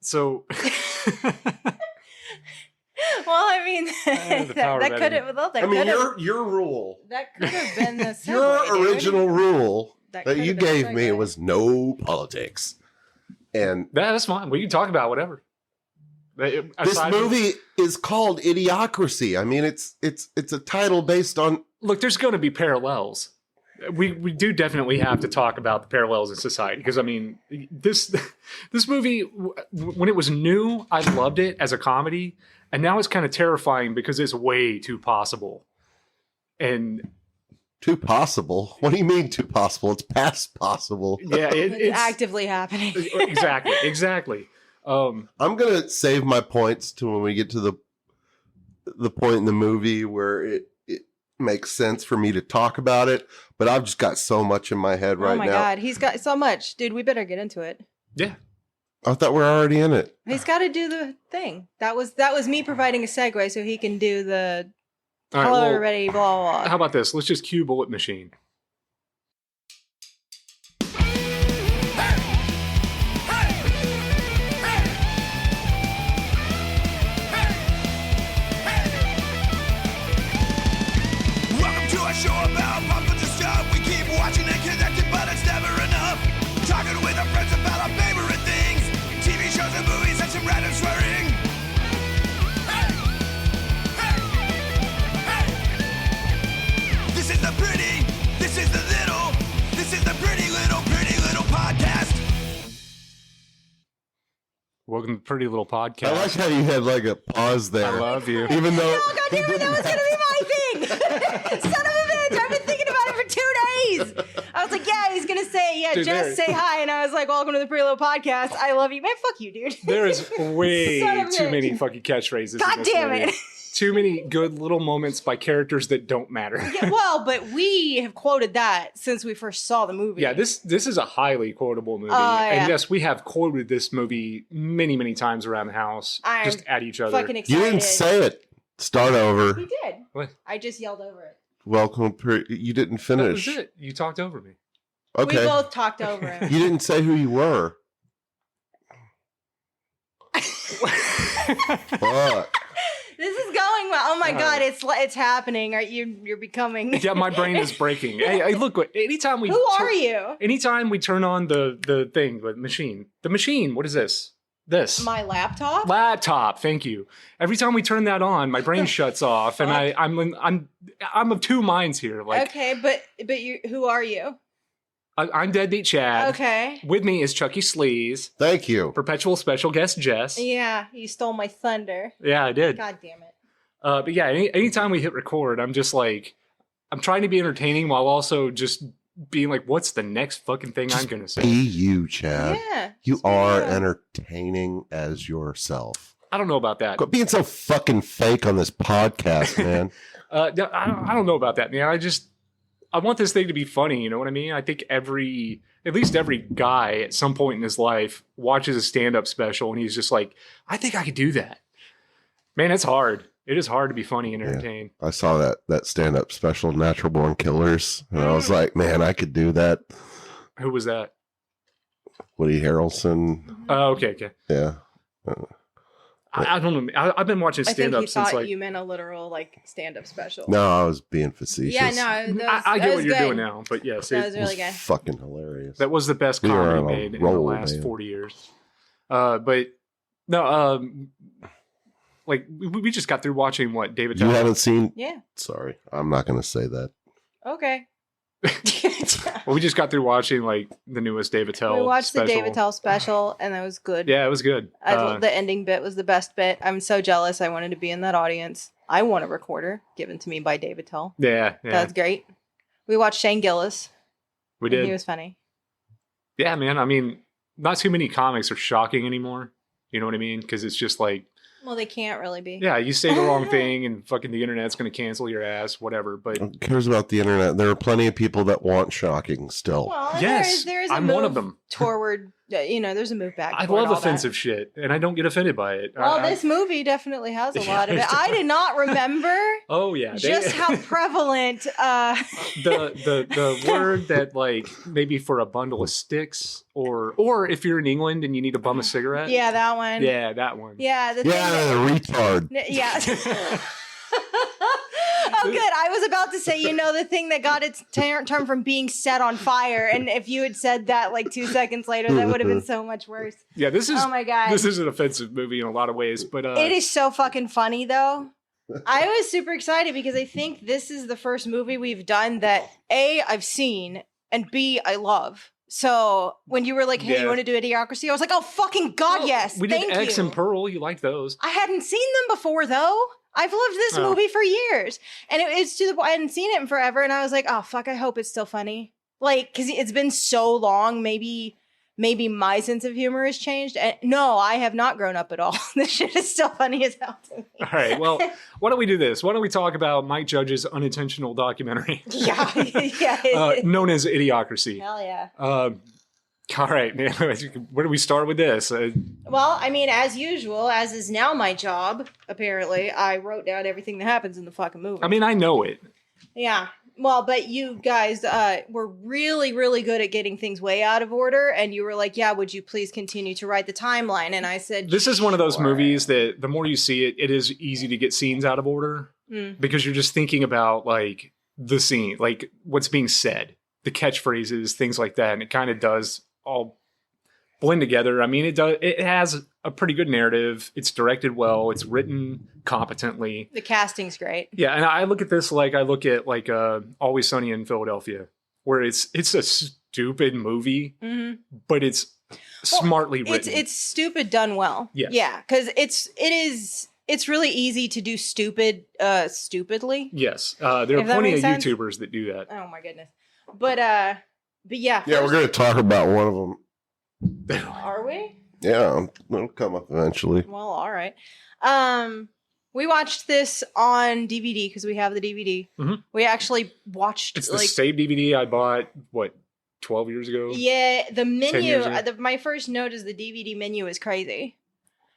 So... Well, I mean, that could have. Well, your rule. That could have been the segue, your original rule that you gave me segue. was no politics, and that's fine. We can talk about whatever. This movie is called Idiocracy. I mean, it's a title based on. Look, there's going to be parallels. We do definitely have to talk about the parallels in society because I mean, this movie when it was new, I loved it as a comedy. And now it's kind of terrifying because it's way too possible. And too possible? What do you mean too possible? It's past possible. Yeah, it's actively happening. Exactly. I'm going to save my points to when we get to the point in the movie where it makes sense for me to talk about it. But I've just got so much in my head right now. Oh my God, he's got so much. Dude, we better get into it. Yeah. I thought we were already in it. He's got to do the thing. That was me providing a segue so he can do the hello everybody, blah, blah, blah. How about this? Let's just cue Bullet Machine. Welcome to our show about pop culture stuff. We keep watching and connected, but it's never enough. Talking with our friends about our favorite things. TV shows and movies and some random swearing. Hey! Hey! Hey! This is the pretty little podcast. Welcome to Pretty Little Podcast. I like how you had like a pause there. I love you. Even though... Oh, God damn it, that was going to be my thing. Son of a bitch, I've been thinking about it for 2 days. I was like, yeah, he's going to say, Dude, just say hi. And I was like, welcome to the Pretty Little Podcast. I love you. Man, fuck you, dude. There is way Son of a too bitch. many fucking catchphrases. God in this damn movie. it. Too many good little moments by characters that don't matter. Yeah, well, but we have quoted that since we first saw the movie. Yeah, this is a highly quotable movie. Yeah. And yes, we have quoted this movie many, many times around the house. I'm just at each other. fucking excited. You didn't say it. Start over. He did. What? I just yelled over it. Welcome. You didn't That finish. was it. You talked over me. Okay. We both talked over him. You didn't say who you were. Fuck. This is going well. Oh my God, it's happening. You're becoming. Yeah, my brain is breaking. Hey, look, anytime we... Who are you? Anytime we turn on the thing, the machine, what is this? This. My laptop? Laptop, thank you. Every time we turn that on, my brain shuts off, and I'm of two minds here. Like, okay, but who are you? I'm Deadbeat Chad. Okay. With me is Chucky Sleaze. Thank you. Perpetual special guest Jess. Yeah, you stole my thunder. Yeah, I did. God damn it. But yeah, anytime we hit record, I'm just like, I'm trying to be entertaining while also just being like, what's the next fucking thing I'm going to say? Be you, Chad. Yeah. You are entertaining as yourself. I don't know about that. Quit being so fucking fake on this podcast, man. I don't know about that, man. I want this thing to be funny, you know what I mean? I think at least every guy at some point in his life watches a stand-up special and he's just like, I think I could do that. Man, it's hard. It is hard to be funny and entertain. I saw that stand-up special, Natural Born Killers, and I was like, man, I could do that. Who was that? Woody Harrelson. Oh, okay. Yeah. I don't know. I've been watching stand-up since I thought like... you meant a literal like stand-up special. No, I was being facetious. Yeah, no. I get what you're doing now, but yes. That was really good. Fucking hilarious. That was the best We were comedy on a made in roll, the last man. 40 years. But no, like we just got through watching what David. You Tell. haven't seen? Yeah. Sorry, I'm not going to say that. Okay. Well, we just got through watching like the newest David Tell. We watched special. the David Tell special, and that was good. Yeah, it was good. The ending bit was the best bit. I'm so jealous. I wanted to be in that audience. I want a recorder given to me by David Tell. Yeah. That's great. We watched Shane Gillis. We did. He was funny. Yeah, man. I mean, not too many comics are shocking anymore. You know what I mean? Because it's just like, Well, they can't really be. yeah, you say the wrong thing and fucking the internet's going to cancel your ass, whatever. But Who cares about the internet? There are plenty of people that want shocking still. Well, yes, there is a I'm move, one of them. toward, there's a move back. I toward love all offensive shit, and I don't get offended by it. Well, this movie definitely has a lot of it. I did not remember Oh yeah, just how prevalent. the word that like maybe for a bundle of sticks or if you're in England and you need to bum a cigarette. Yeah, that one. Yeah, that one. Yeah, the retard. Yeah. Oh, good. I was about to say, the thing that got its term from being set on fire, and if you had said that like 2 seconds later, that would have been so much worse. Yeah, this is. Oh my God. This is an offensive movie in a lot of ways, but it is so fucking funny though. I was super excited because I think this is the first movie we've done that A, I've seen, and B, I love. So when you were like, "Hey, you want to do Idiocracy?" I was like, "Oh fucking God, yes!" We did X you. and Pearl. You like those? I hadn't seen them before though. I've loved this movie for years, and it's to the point I hadn't seen it in forever, and I was like, "Oh fuck, I hope it's still funny." Like, because it's been so long, maybe my sense of humor has changed. And no, I have not grown up at all. This shit is still funny as hell to me. All right, well, why don't we do this? Why don't we talk about Mike Judge's unintentional documentary? Yeah. Known as Idiocracy. Hell yeah. All right, man. Where do we start with this? Well, I mean, as usual, as is now my job, apparently, I wrote down everything that happens in the fucking movie. I mean, I know it. Yeah. Well, but you guys were really, really good at getting things way out of order. And you were like, yeah, would you please continue to write the timeline? And I said, this is one of those sure. movies that the more you see it, it is easy to get scenes out of order because you're just thinking about like the scene, like what's being said, the catchphrases, things like that. And it kind of does all blend together. I mean, it has a pretty good narrative. It's directed well. It's written competently. The casting's great. Yeah, and I look at this like I look at like Always Sunny in Philadelphia, where it's a stupid movie, but it's smartly written. It's stupid done well. Yes. Yeah, because it's really easy to do stupid stupidly. Yes, there are plenty of YouTubers that do that. Oh my goodness, but yeah. Yeah, we're going to talk about one of them. Are we? Yeah, it'll come up eventually. Well, all right. We watched this on DVD because we have the DVD. Mhm. We actually watched It's the same DVD I bought 12 years ago. Yeah, the 10 menu. years ago? My first note is the DVD menu is crazy.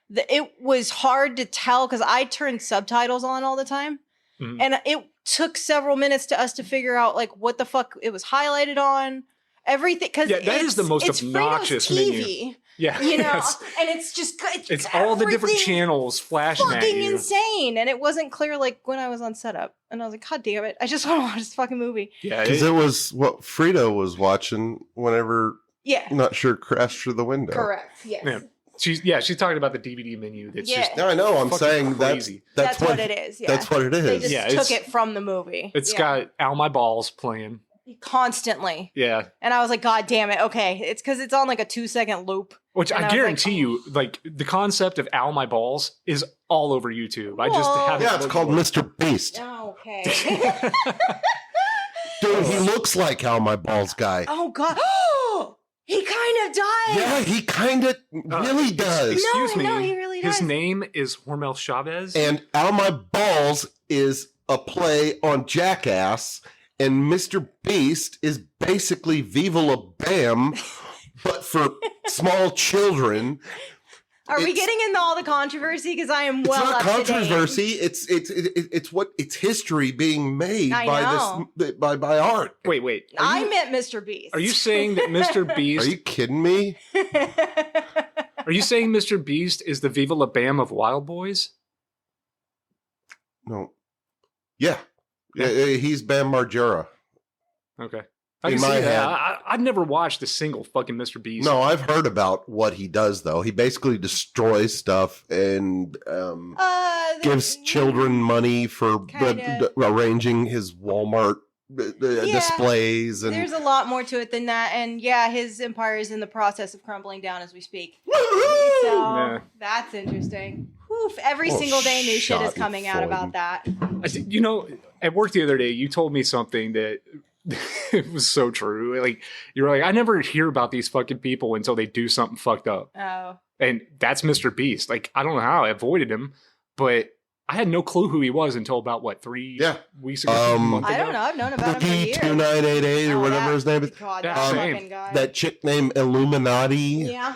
It was hard to tell because I turned subtitles on all the time, and it took several minutes to us to figure out like what the fuck it was highlighted on. Everything, because that is the most obnoxious menu. Yeah, and it's just it's all the different channels flashing at fucking you. insane, and it wasn't clear like when I was on setup, and I was like, God damn it, I just want to watch this fucking movie. Yeah, because it was what Frida was watching whenever. Yeah, not sure crashed through the window. Correct. Yes. Yeah. She's talking about the DVD menu. That's just no, I know. I'm saying crazy. That's what it is. Yeah. That's what it is. They just took it from the movie. It's got Ow My Balls playing constantly. Yeah. And I was like, God damn it. Okay. It's because it's on like a 2-second loop. Which I guarantee you, like the concept of Ow My Balls is all over YouTube. I just haven't. Yeah, it's called Mr. Beast. Okay. Dude, he looks like Ow My Balls guy. Oh, God. He kind of does. Yeah, he kind of really does. Excuse me. No, he really does. His name is Hormel Chavez. And Ow My Balls is a play on Jackass. And Mr. Beast is basically Viva La Bam, but for small children. Are we getting into all the controversy? Because I am well up to date. It's not controversy. It's history being made by art. Wait. I meant Mr. Beast. Are you saying that Mr. Beast? Are you kidding me? Are you saying Mr. Beast is the Viva La Bam of Wild Boys? No. Yeah. He's Bam Margera. Okay. In my head. I've never watched a single fucking Mr. Beast. No, I've heard about what he does, though. He basically destroys stuff and gives children money for arranging his Walmart displays. And there's a lot more to it than that. And yeah, his empire is in the process of crumbling down as we speak. So that's interesting. Oof, every single day new shit is coming out about that. At work the other day, you told me something that it was so true. Like, you were like, I never hear about these fucking people until they do something fucked up. Oh. And that's Mr. Beast. Like, I don't know how I avoided him, but I had no clue who he was until about, what, 3 weeks ago? I don't know. I've known about him for years. 2988 or whatever his name is. God, that fucking guy. That chick named Illuminati. Yeah.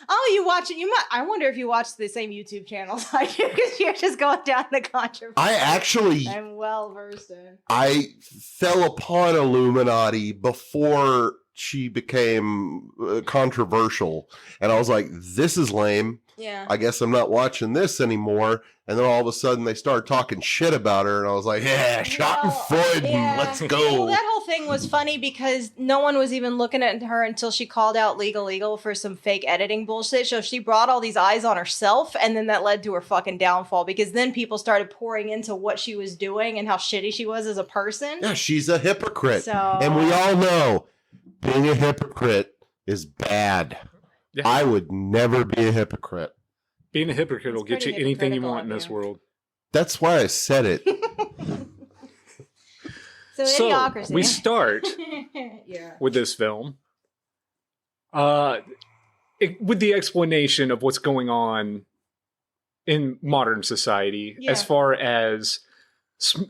Oh, you watch it. I wonder if you watch the same YouTube channels I do, because you're just going down the controversy. I'm well versed in. I fell upon Illuminati before she became controversial, and I was like, this is lame. Yeah. I guess I'm not watching this anymore. And then all of a sudden they started talking shit about her, and I was like, yeah, Schadenfreude, let's go. Well, that whole thing was funny because no one was even looking at her until she called out Legal Eagle for some fake editing bullshit. So she brought all these eyes on herself, and then that led to her fucking downfall, because then people started pouring into what she was doing and how shitty she was as a person. Yeah, she's a hypocrite. So, and we all know being a hypocrite is bad. Yeah. I would never be a hypocrite. Being a hypocrite will get you anything you want in this world. That's why I said it. So Idiocracy. We start with this film with the explanation of what's going on in modern society as far as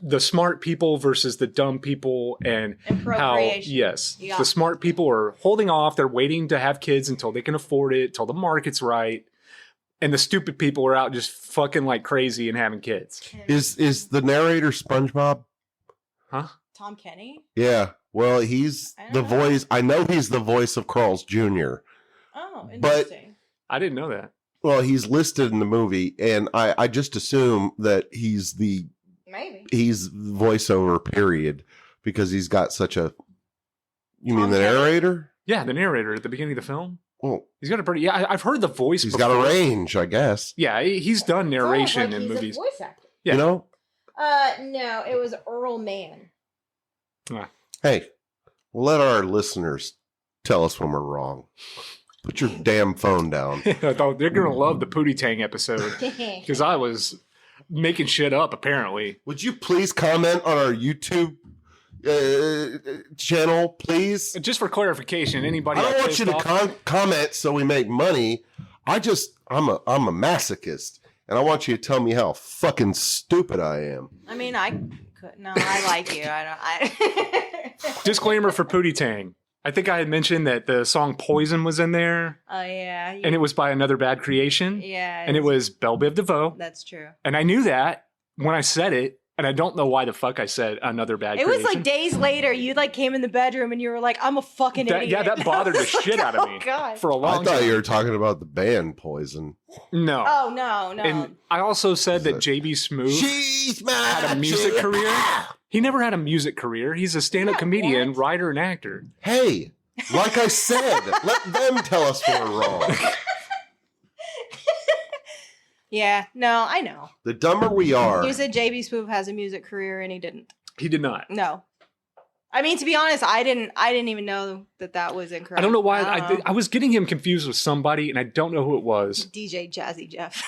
the smart people versus the dumb people, and how the smart people are holding off. They're waiting to have kids until they can afford it, till the market's right. And the stupid people are out just fucking like crazy and having kids. Is the narrator SpongeBob? Huh? Tom Kenny? Yeah. Well, he's the voice. I know he's the voice of Carl's Jr. Oh, interesting. But I didn't know that. Well, he's listed in the movie, and I just assume that he's voiceover, period, because he's got such a... You mean the narrator? Yeah, the narrator at the beginning of the film. Oh, he's got a pretty... Yeah, I've heard the voice He's before. got a range, I guess. Yeah, he's done narration in movies. He's a voice actor. Yeah. You know? No, it was Earl Mann. Hey, we'll let our listeners tell us when we're wrong. Put your damn phone down. They're going to love the Pootie Tang episode, because I was making shit up, apparently. Would you please comment on our YouTube channel, please? Just for clarification, anybody... I don't want you to comment so we make money. I'm a masochist, and I want you to tell me how fucking stupid I am. I mean, I like you. Disclaimer for Pootie Tang. I think I had mentioned that the song Poison was in there. Oh, yeah. And it was by Another Bad Creation. Yeah. And it was Belle Biv DeVoe. That's true. And I knew that when I said it, and I don't know why the fuck I said Another Bad Creation. It was like days later, you like came in the bedroom and you were like, I'm a fucking idiot. Yeah, that bothered the shit out of me for a long time. I thought you were talking about the band Poison. No. Oh, no. And I also said that J.B. Smoove had a music career. He never had a music career. He's a stand-up comedian, writer, and actor. Hey, like I said, let them tell us we're wrong. Yeah, no, I know. The dumber we are. You said J.B. Smoove has a music career, and he didn't. He did not. No. I mean, to be honest, I didn't even know that was incorrect. I don't know why. I was getting him confused with somebody, and I don't know who it was. DJ Jazzy Jeff.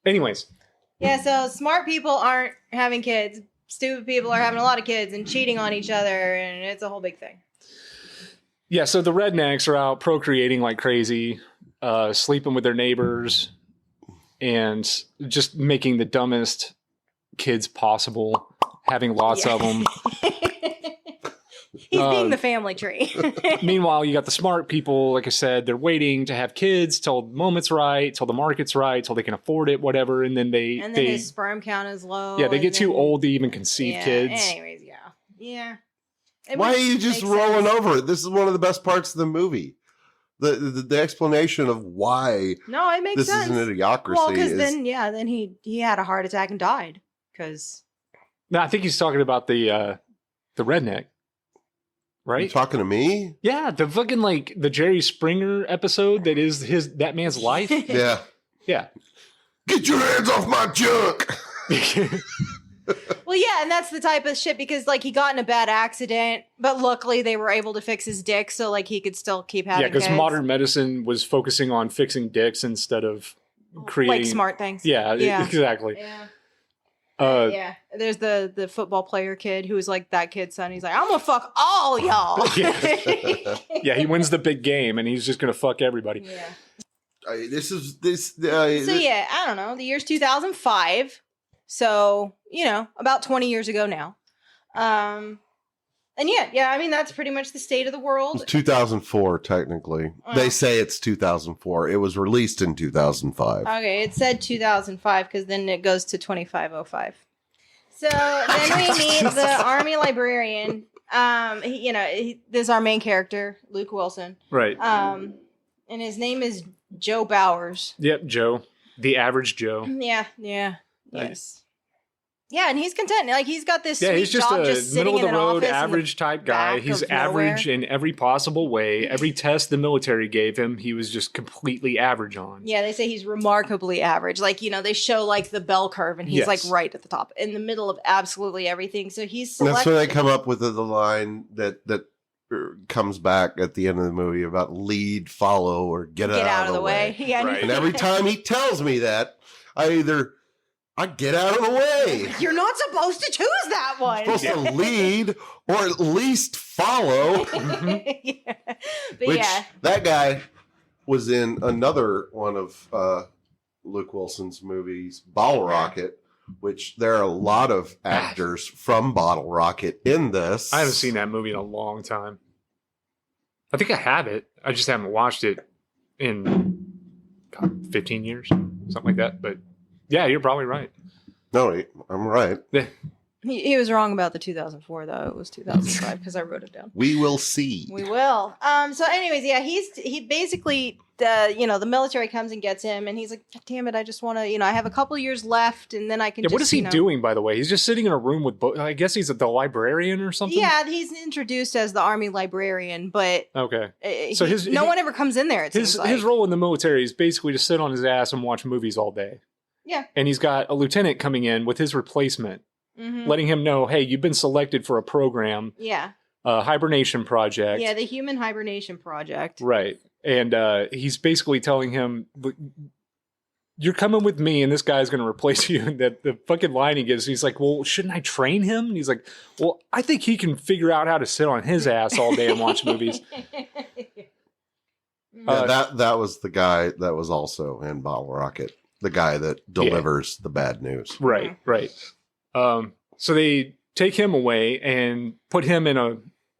Anyways. Yeah, so smart people aren't having kids. Stupid people are having a lot of kids and cheating on each other, and it's a whole big thing. Yeah, so the rednecks are out procreating like crazy, sleeping with their neighbors, and just making the dumbest kids possible, having lots of them. He's being the family tree. Meanwhile, you got the smart people, like I said, they're waiting to have kids till the moment's right, till the market's right, till they can afford it, whatever, and then his sperm count is low. Yeah, they get too old to even conceive kids. Anyways, yeah. Why are you just rolling over it? This is one of the best parts of the movie. The explanation of why it makes sense. This is an idiocracy. Well, because then he had a heart attack and died. No, I think he's talking about the redneck. Right? You talking to me? Yeah, the fucking the Jerry Springer episode that is that man's life. Yeah. Yeah. Get your hands off my junk. Well, yeah, and that's the type of shit because he got in a bad accident, but luckily they were able to fix his dick so he could still keep having kids. Yeah, because modern medicine was focusing on fixing dicks instead of creating smart things. Yeah, exactly. Yeah. Yeah, there's the football player kid who's that kid's son. He's like, I'm gonna fuck all y'all. Yeah, he wins the big game and he's just gonna fuck everybody. Yeah. So yeah, I don't know. The year's 2005. So, about 20 years ago now. And yeah, I mean, that's pretty much the state of the world. It's 2004, technically. They say it's 2004. It was released in 2005. Okay, it said 2005 because then it goes to 2505. So then we meet the army librarian. This is our main character, Luke Wilson. Right. And his name is Joe Bowers. Yep, Joe. The average Joe. Yeah, yes. Yeah, and he's content. Like, he's got this he's just job a just sitting in an middle-of-the-road, office average type guy. He's average in every possible way. Every test the military gave him, he was just completely average on. Yeah, they say he's remarkably average. Like, they show, like, the bell curve, and he's, like, right at the top, in the middle of absolutely everything. So he's selected. That's when they come up with the line that comes back at the end of the movie about lead, follow, or get out of the way. Yeah, right. And every time he tells me that, I get out of the way. You're not supposed to choose that one. You're supposed to lead or at least follow. That guy was in another one of Luke Wilson's movies, Bottle Rocket, which there are a lot of actors from Bottle Rocket in this. I haven't seen that movie in a long time. I think I have it. I just haven't watched it in 15 years, something like that. But yeah, you're probably right. No, I'm right. He was wrong about the 2004, though. It was 2005 because I wrote it down. We will see. We will. So anyways, yeah, he basically, the military comes and gets him, and he's like, God damn it, I just want to, I have a couple years left, and then I can what is he doing, by the way? He's just sitting in a room with, I guess he's the librarian or something? Yeah, he's introduced as the army librarian, but okay. So no one ever comes in there, it seems like. His role in the military is basically to sit on his ass and watch movies all day. Yeah. And he's got a lieutenant coming in with his replacement, letting him know, hey, you've been selected for a program. Yeah. Hibernation project. Yeah, the Human Hibernation Project. Right. And he's basically telling him, you're coming with me and this guy's going to replace you. And the fucking line he gives, he's like, well, shouldn't I train him? And he's like, well, I think he can figure out how to sit on his ass all day and watch movies. That was the guy that was also in Bottle Rocket. The guy that delivers the bad news. Right, right. So they take him away and put him in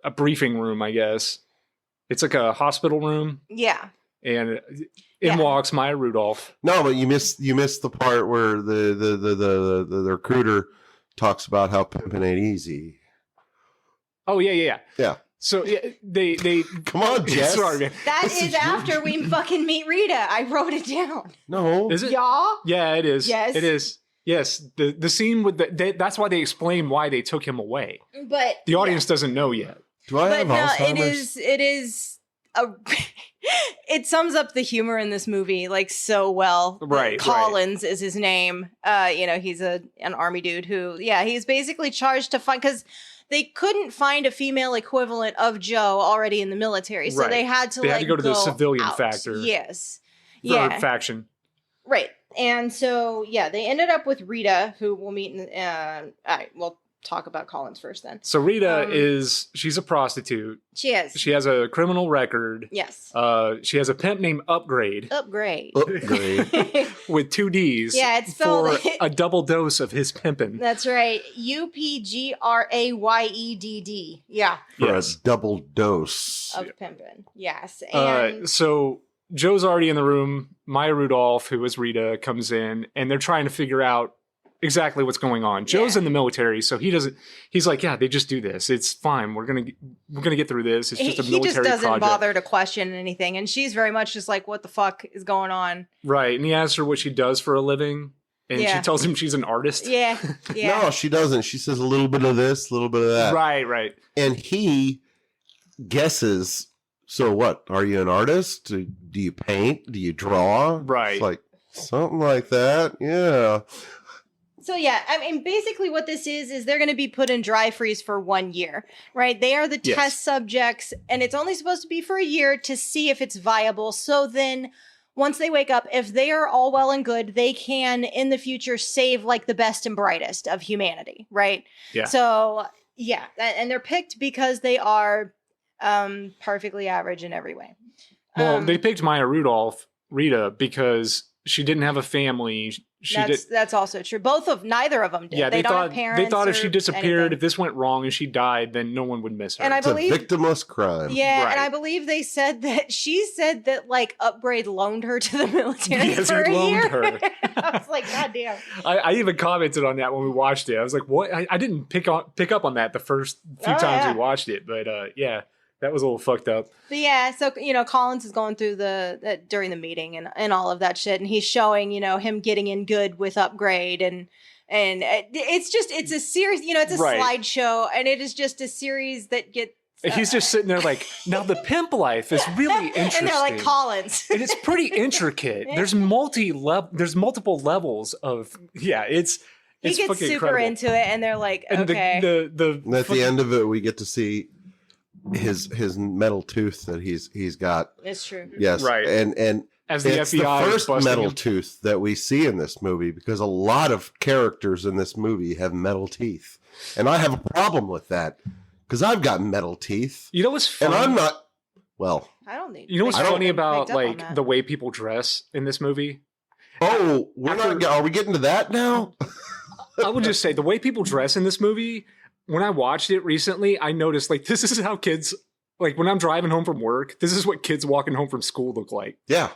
a briefing room, I guess. It's like a hospital room. Yeah. And in walks Maya Rudolph. No, but you missed the part where the recruiter talks about how pimping ain't easy. Oh, yeah. Yeah. So they come on, Jess. Sorry, man. That is after we fucking meet Rita. I wrote it down. No, is it? Yeah. Yeah, it is. Yes, it is. Yes, the scene with that's why they explain why they took him away. But the audience doesn't know yet. Do I have Alzheimer's? It is it sums up the humor in this movie like so well. Right. Collins is his name. He's an army dude who, he's basically charged to find, because they couldn't find a female equivalent of Joe already in the military, so they had to go to the civilian out. factor. Yes. Faction. Right. And so, they ended up with Rita, who we'll meet in, we'll talk about Collins first then. So Rita she's a prostitute. She is. She has a criminal record. Yes. She has a pimp named Upgrade. With 2 D's. Yeah, it's spelled for a double dose of his pimpin'. That's right. UPGRAYEDD. Yeah. For a double dose of pimpin'. Yes. And so Joe's already in the room. Maya Rudolph, who is Rita, comes in, and they're trying to figure out exactly what's going on. Joe's in the military, so he's like, they just do this. It's fine. We're gonna get through this. It's just a military project. He just doesn't bother to question anything, and she's very much just like, what the fuck is going on? Right. And he asks her what she does for a living, and she tells him she's an artist. Yeah. No, she doesn't. She says a little bit of this, a little bit of that. Right. And he guesses, so what? Are you an artist? Do you paint? Do you draw? Right. It's like something like that. Yeah. So I mean, basically what this is they're going to be put in dry freeze for 1 year, right? They are the test subjects, and it's only supposed to be for a year to see if it's viable. So then once they wake up, if they are all well and good, they can in the future save like the best and brightest of humanity, right? Yeah. So and they're picked because they are perfectly average in every way. Well, they picked Maya Rudolph Rita because she didn't have a family. That's also true. Neither of them did. Yeah, they don't thought have parents. They thought if she disappeared, anything. if this went wrong and she died, then no one would miss her. And I It's believe a victimless crime. Yeah, Right. and I believe they said that like Upgrade loaned her to the military Yes, for he a loaned year. her. I was like, God damn. I even commented on that when we watched it. I was like, what? I didn't pick up on that the first few times yeah. we watched it, but yeah, that was a little fucked up. But yeah, so Collins is going through during the meeting and all of that shit, and he's showing him getting in good with Upgrade, and it's a series, it's a Right. slideshow, and it is just a series that gets. He's just sitting there like, now the pimp life is really interesting. And they're like, Collins. And it's pretty intricate. There's multiple levels of he it's gets fucking super incredible. into it, and they're like, And okay. And at the end of it, we get to see his metal tooth that he's got. It's true. Yes, Right. And As the it's FBI the is first busting metal him. tooth that we see in this movie because a lot of characters in this movie have metal teeth, and I have a problem with that because I've got metal teeth, You know what's funny? and I'm not. Well, I don't need. You know what's I don't funny think about picked up on like that. the way people dress in this movie? are we getting to that now? I will just say the way people dress in this movie, when I watched it recently, I noticed like this is how kids, like when I'm driving home from work, this is what kids walking home from school look like. Yeah.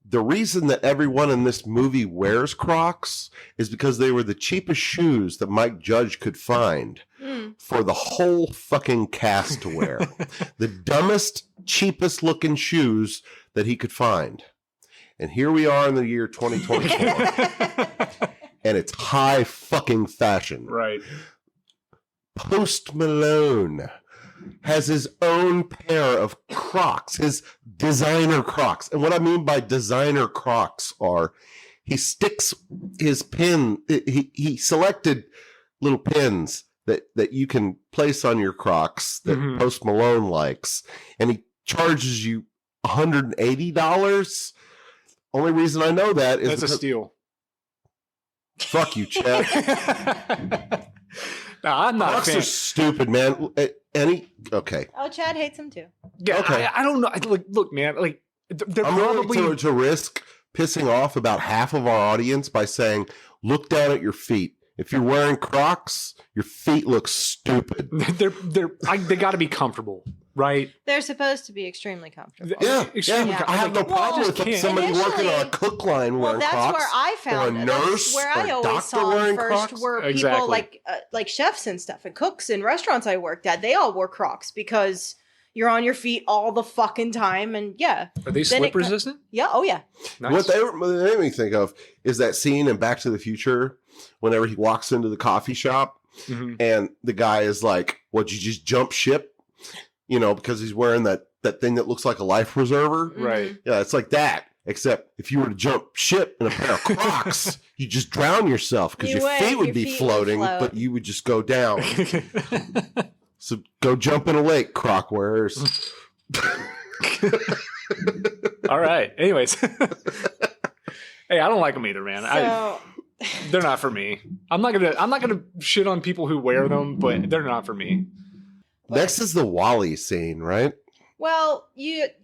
The reason that everyone in this movie wears Crocs is because they were the cheapest shoes that Mike Judge could find for the whole fucking cast to wear. The dumbest, cheapest looking shoes that he could find. And here we are in the year 2024. And it's high fucking fashion. Right. Post Malone has his own pair of Crocs, his designer Crocs. And what I mean by designer Crocs are he sticks his pin, he selected little pins that you can place on your Crocs that Post Malone likes, and he charges you $180. Only reason I know that is That's a steal. Fuck you, Chad. No, I'm not Crocs a fan. are stupid, man. Okay. Oh, Chad hates him too. Yeah, Okay. I don't know. Look, man, like they're I'm probably willing to risk pissing off about half of our audience by saying, look down at your feet. If you're wearing Crocs, your feet look stupid. they got to be comfortable, right? They're supposed to be extremely comfortable. Yeah, Extremely I have no Like, problem just with can't. somebody working on a Initially- cook line Well, wearing that's Crocs. where I found or a it. nurse That's where or I a always doctor saw them wearing first Crocs. were people Exactly. like chefs and stuff and cooks in restaurants I worked at. They all wore Crocs because you're on your feet all the fucking time, and yeah. Are they Then slip it- resistant? Yeah, oh yeah. Nice. What they made me think of is that scene in Back to the Future whenever he walks into the coffee shop Mhm. and the guy is like, "What? You just jump ship?" Because he's wearing that thing that looks like a life preserver. Right. Yeah, it's like that. Except if you were to jump ship in a pair of Crocs, you just drown yourself because You your would. feet would Your be feet would floating, float. but you would just go down. So go jump in a lake, Croc wearers. All right. Anyways. Hey, I don't like them either, man. So They're not for me. I'm not gonna shit on people who wear them, but they're not for me. Next is the Wally scene, right? well, it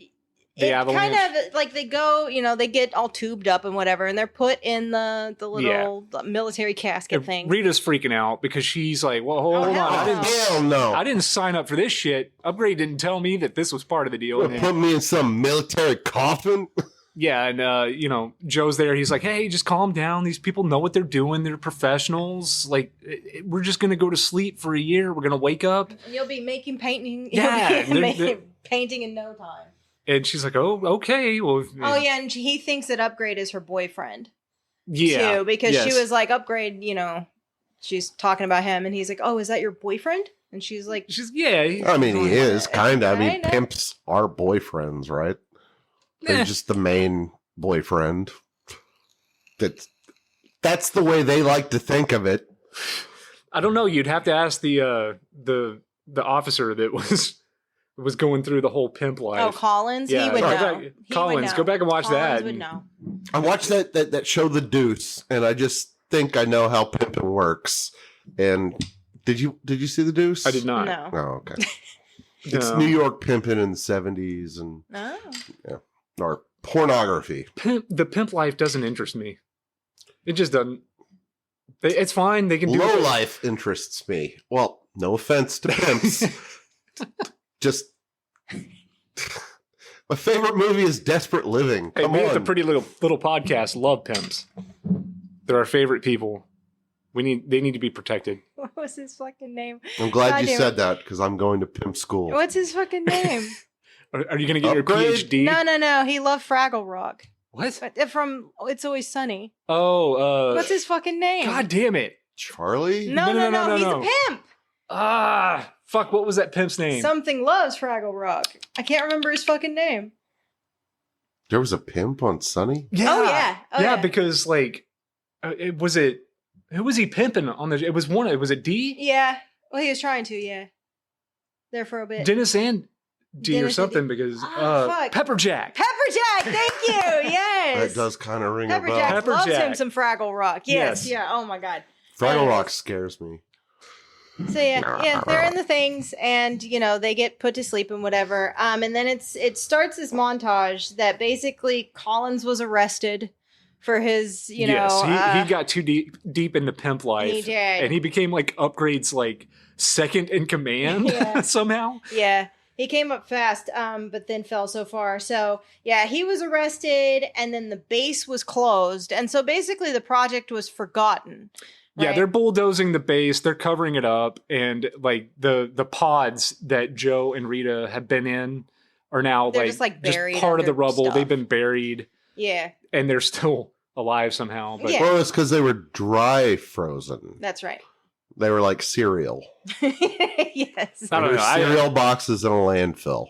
avalanche. kind of like they go, they get all tubed up and whatever, and they're put in the little military casket thing. Rita's freaking out because she's like, "Well, hold on, hell no. Hell no. I didn't sign up for this shit. Upgrade didn't tell me that this was part of the deal." You're And gonna then, put me in some military coffin? yeah, and Joe's there. He's like, "Hey, just calm down. These people know what they're doing. They're professionals. Like, we're just gonna go to sleep for a year. We're gonna wake up." You'll be making painting. Yeah, you'll be they're- painting in no time. And she's like, "Oh, okay. Well, Oh yeah, and he thinks that Upgrade is her boyfriend yeah, too, because she yes. was like, Upgrade, she's talking about him, and he's like, oh, is that your boyfriend? And she's like, She's he- I mean, he is, kind of. I mean, Kinda. pimps are boyfriends, right? They're Eh. just the main boyfriend. That's the way they like to think of it. I don't know. You'd have to ask the officer that was going through the whole pimp life. oh, Collins, Yeah, he would go know. back- He would Collins, know. go back and watch Collins that would and- know. I watched that show, The Deuce, and I just think I know how pimping works. And did you see The Deuce? I did not. No. Oh, okay. It's No. New York pimping in the 70s and No. or pornography. The pimp life doesn't interest me. It just doesn't. It's fine. They can do Low life interests me. Well, no offense to pimps. Just my favorite movie is Desperate Living. Hey, Come we on. at the Pretty Little Podcast love pimps. They're our favorite people. They need to be protected. What was his fucking name? I'm glad God you damn said it. that because I'm going to pimp school. What's his fucking name? Are you going to get Upgrade? your PhD? No. He loved Fraggle Rock. What? From It's Always Sunny. Oh, What's his fucking name? God damn it. Charlie? No. He's a pimp. Fuck, what was that pimp's name? Something loves Fraggle Rock. I can't remember his fucking name. There was a pimp on Sunny? Yeah. Oh, yeah. Yeah, because like, who was he pimping on the? It was a D. Yeah. Well, he was trying to. Yeah. There for a bit. Dennis and D or Dennis something and D. because fuck. Pepperjack. Pepperjack. Thank you. Yes. That does kind of ring a bell. Pepperjack loves Pepperjack. him some Fraggle Rock. Yes. Yes. Yeah. Oh my God. Fraggle Rock scares me. So yeah, they're in the things, and they get put to sleep and whatever. And then it starts this montage that basically Collins was arrested for his, Yes, he got too deep into pimp life, He did. and he became like Upgrade's like second in command Yeah. somehow. Yeah, he came up fast, but then fell so far. So yeah, he was arrested, and then the base was closed, and so basically the project was forgotten. Yeah, right? they're bulldozing the base, they're covering it up, and like the pods that Joe and Rita have been in are now They're just, like, buried part of the under rubble. stuff. They've been buried, Yeah, and they're still alive somehow. But Yeah. Well, it's because they were dry frozen. that's right. They were like cereal. Yes. I don't They were know. cereal boxes in a landfill,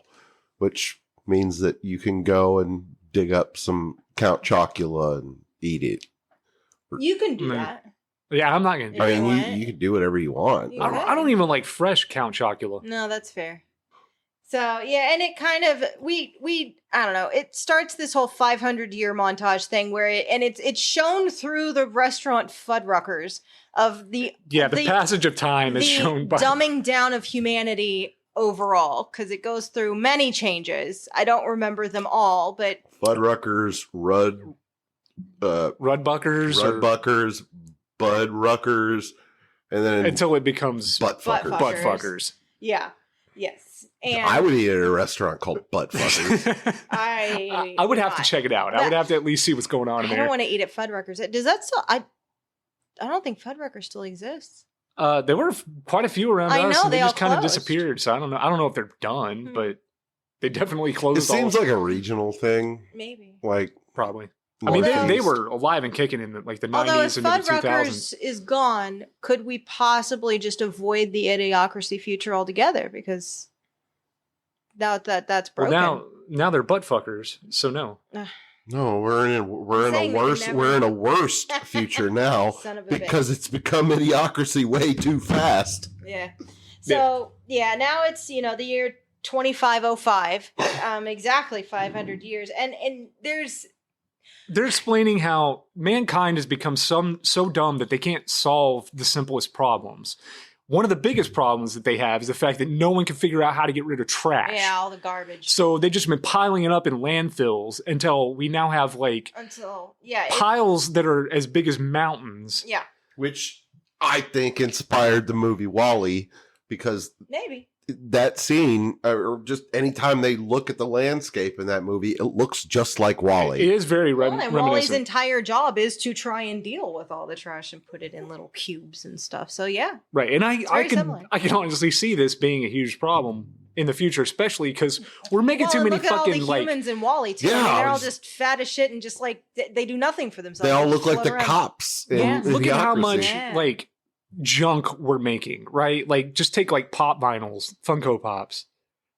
which means that you can go and dig up some Count Chocula and eat it. You can do Mm. that. yeah, I'm not gonna. Do Yeah. I that. mean, what? you can do whatever you want. You- I don't even like fresh Count Chocula. No, that's fair. So yeah, and it kind of we I don't know. It starts this whole 500-year montage thing where it's shown through the restaurant Fuddruckers of the Passage of time is shown by dumbing down of humanity overall, because it goes through many changes. I don't remember them all, but Fuddruckers, Rudbuckers or- Rudbuckers, Budruckers, and then until it becomes Buttfuckers. buttfuckers. yeah, yes. And I would eat at a restaurant called Buttfuckers. I would have to check it out. I would That- have to at least see what's going on in I there. don't want to eat at Fuddruckers. Does that still? I don't think Fuddruckers still exists. There were quite a few around I us, know, and they they all just kind of closed. disappeared. So I don't know. I don't know if they're done, Hmm. but they definitely closed. It seems all, like a regional thing. Maybe. Like, probably. I mean, they Northeast. were alive and kicking in the 90s Although if into the 2000s. Fuddruckers is gone, could we possibly just avoid the Idiocracy future altogether? Because now that's Well, broken. now they're buttfuckers. So no. No, we're in saying a they worse never- we're in a worst future now Son of a bitch. because it's become Idiocracy way too fast. Yeah. So yeah, now it's the year 2505, exactly 500 years, and They're explaining how mankind has become so dumb that they can't solve the simplest problems. One of the biggest problems that they have is the fact that no one can figure out how to get rid of trash. yeah, all the garbage So they've just been piling it up in landfills until we now have like until piles that are as big as mountains. yeah, Which I think inspired the movie WALL-E, because maybe. that scene, or just anytime they look at the landscape in that movie, it looks just like It WALL-E. is very Well, and Wally's reminiscent. entire job is to try and deal with all the trash and put it in little cubes and stuff. So yeah, Right. And I very can similar. honestly see this being a huge problem in the future, especially because we're making too and many look at all fucking the like humans in Wally too. Yeah, I mean, I they're all was- just fat as shit and just like they do nothing for themselves. They all They look just like the float around. cops in Yeah. look at how Idiocracy. much Yeah. like junk we're making, right? Like just take like pop vinyls, Funko Pops.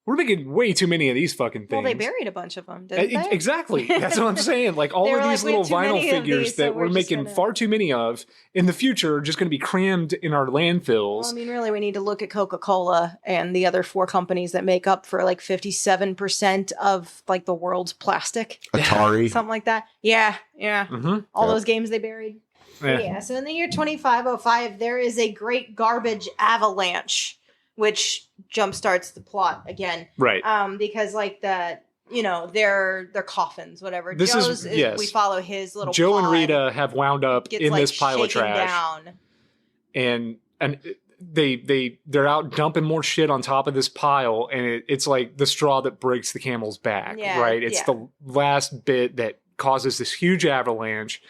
We're making way too many of these fucking things. Well, they buried a bunch of them, didn't they? Exactly. That's what I'm saying. Like all They of were these like, "We little have too many vinyl of figures these, so that we're we're just making gonna-" far too many of in the future are just going to be crammed in our landfills. Well, I mean, really, we need to look at Coca-Cola and the other 4 companies that make up for like 57% of like the world's plastic, Atari. something like that. Yeah. Mhm. All Yeah. those games they buried. Yeah. Yeah. So in the year 2505, there is a great garbage avalanche, which jumpstarts the plot again. Right. Because like the their coffins, whatever. This Joe's is yes. we follow his little Joe pod, and Rita have wound up in this pile of trash. Down. And they're out dumping more shit on top of this pile, and it's like the straw that breaks the camel's back, right? It's the last bit that causes this huge avalanche.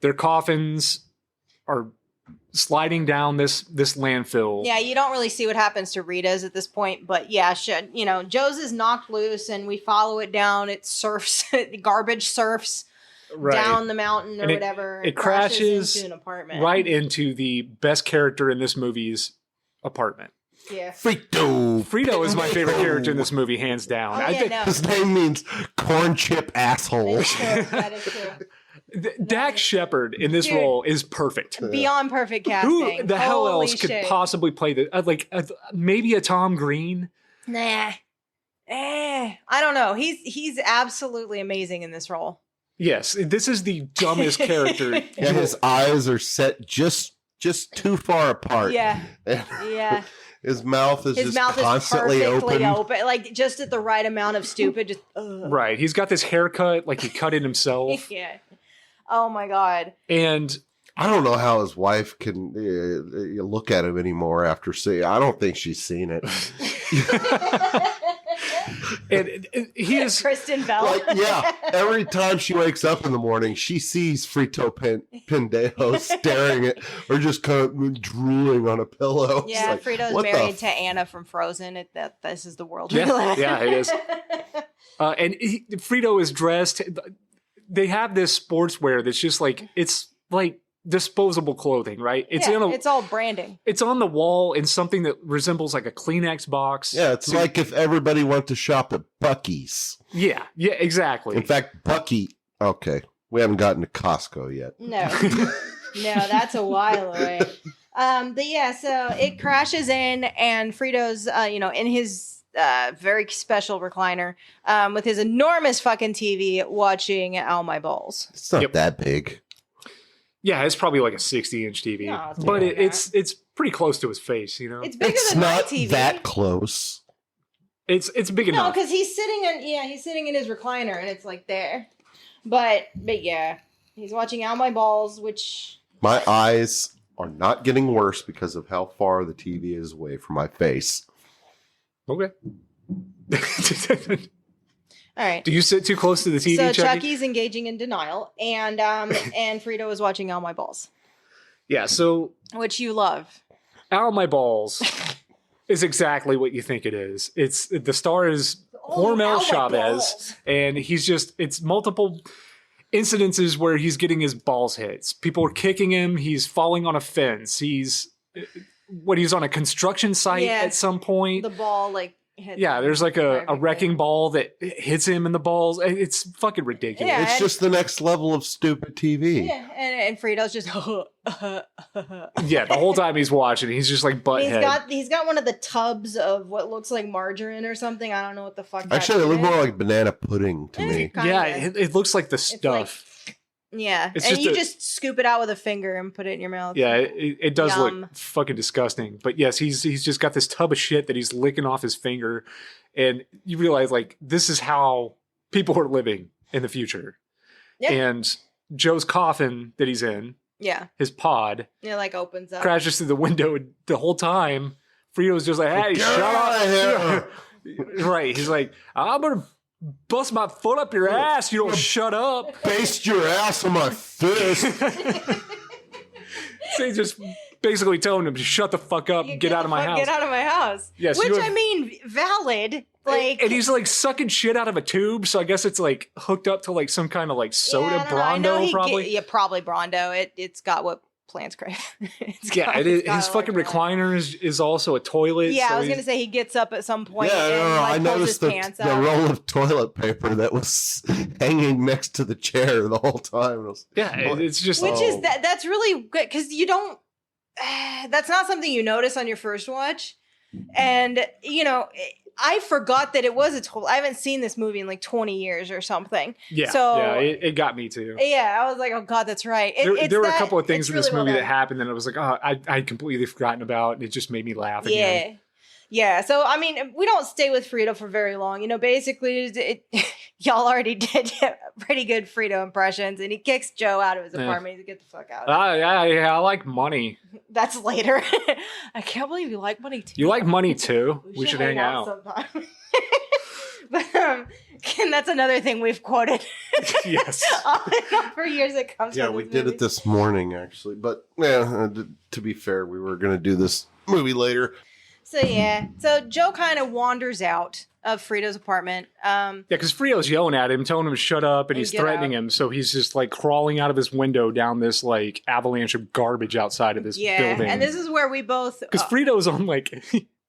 Their coffins are sliding down this landfill. Yeah, you don't really see what happens to Rita's at this point, but Joe's is knocked loose, and we follow it down. It surfs, garbage surfs. Right. Down the mountain or whatever. It crashes into an apartment. Right into the best character in this movie's apartment. Yeah. Frito is my favorite character in this movie, hands down. His name means corn chip asshole. That is true. Dax Shepard in this role is perfect. Beyond perfect casting. Who the hell else could possibly play the maybe a Tom Green? Nah. I don't know. He's absolutely amazing in this role. Yes, this is the dumbest character. Yeah, his eyes are set just too far apart. Yeah. Yeah. His mouth is constantly perfectly open, like just at the right amount of stupid. Just right. He's got this haircut, like he cut it himself. Yeah. Oh my god. And I don't know how his wife can look at him anymore after seeing. I don't think she's seen it. And he is Kristen Bell. Like, yeah, every time she wakes up in the morning, she sees Frito Pendejo staring at, or just kind of drooling on a pillow. Yeah, like, Frito's married to Anna from Frozen. This is the world we live in. Yeah, it is. And Frito is dressed. They have this sportswear that's just like, it's like disposable clothing, right? It's all branding. It's on the wall in something that resembles like a Kleenex box. Yeah, it's like if everybody went to shop at Buc-ee's. Yeah, exactly. In fact, okay, we haven't gotten to Costco yet. No, that's a while away. But yeah, so it crashes in, and Frito's, in his very special recliner, with his enormous fucking TV, watching All My Balls. It's not that big. Yeah, it's probably like a 60-inch TV, no, but it's pretty close to his face, It's bigger than my TV. It's not that close. It's big enough. No, because he's sitting in his recliner, and it's like there. But yeah, he's watching All My Balls, which my eyes are not getting worse because of how far the TV is away from my face. Okay. All right. Do you sit too close to the TV, So Chucky? Chucky's engaging in denial, and Frito is watching All My Balls. Yeah, so... Which you love. All My Balls is exactly what you think it is. The star is Hormel Chavez, and it's multiple incidences where he's getting his balls hit. People are kicking him, he's falling on a fence, he's on a construction site at some point. The ball, there's like a wrecking ball that hits him in the balls. It's fucking ridiculous. Yeah, it's just the next level of stupid TV. Yeah, and Frito's just yeah, the whole time he's watching, he's just like butthead. He's got one of the tubs of what looks like margarine or something. I don't know what the fuck. Actually, it looked more like banana pudding to me. Yeah, it looks like the stuff. Yeah, and you just scoop it out with a finger and put it in your mouth. Yeah, it does look fucking disgusting. But yes, he's just got this tub of shit that he's licking off his finger, and you realize like this is how people are living in the future. Yep. And Joe's coffin that he's in, his pod, opens up, crashes through the window. The whole time, Frito's just like, "Hey, shut up!" Right? He's like, "I'm gonna bust my foot up your ass. You don't shut up. Baste your ass on my fist." So he's just basically telling him to shut the fuck up and get out of my house. Get out of my house. Yes, which I mean, valid. And he's like sucking shit out of a tube, so I guess it's like hooked up to like some kind of like soda Brondo, probably. Probably Brondo. It's got what plants crave. His fucking recliner is also a toilet. Yeah, I was gonna say he gets up at some point. Yeah, I noticed the roll of toilet paper that was hanging next to the chair the whole time. It's just that's really good because you don't. That's not something you notice on your first watch, and I forgot that it was a toilet. I haven't seen this movie in like 20 years or something. Yeah. So it got me too. Yeah, I was like, oh god, that's right. There were a couple of things in this movie that happened that I was like, oh, I completely forgotten about, and it just made me laugh again. Yeah, so I mean, we don't stay with Frito for very long. You know, basically, y'all already did pretty good Frito impressions, and he kicks Joe out of his apartment. He's like, get the fuck out. Yeah, I like money. That's later. I can't believe you like money too. You like money too? We should hang out sometime. But and that's another thing we've quoted. Yes. For years it comes. Yeah, we did it this morning actually, but yeah, to be fair, we were going to do this movie later. So yeah, so Joe kind of wanders out of Frito's apartment. Yeah, because Frito's yelling at him, telling him to shut up, and he's threatening him. So he's just like crawling out of his window down this like avalanche of garbage outside of this building. And this is where we both because Frito's on like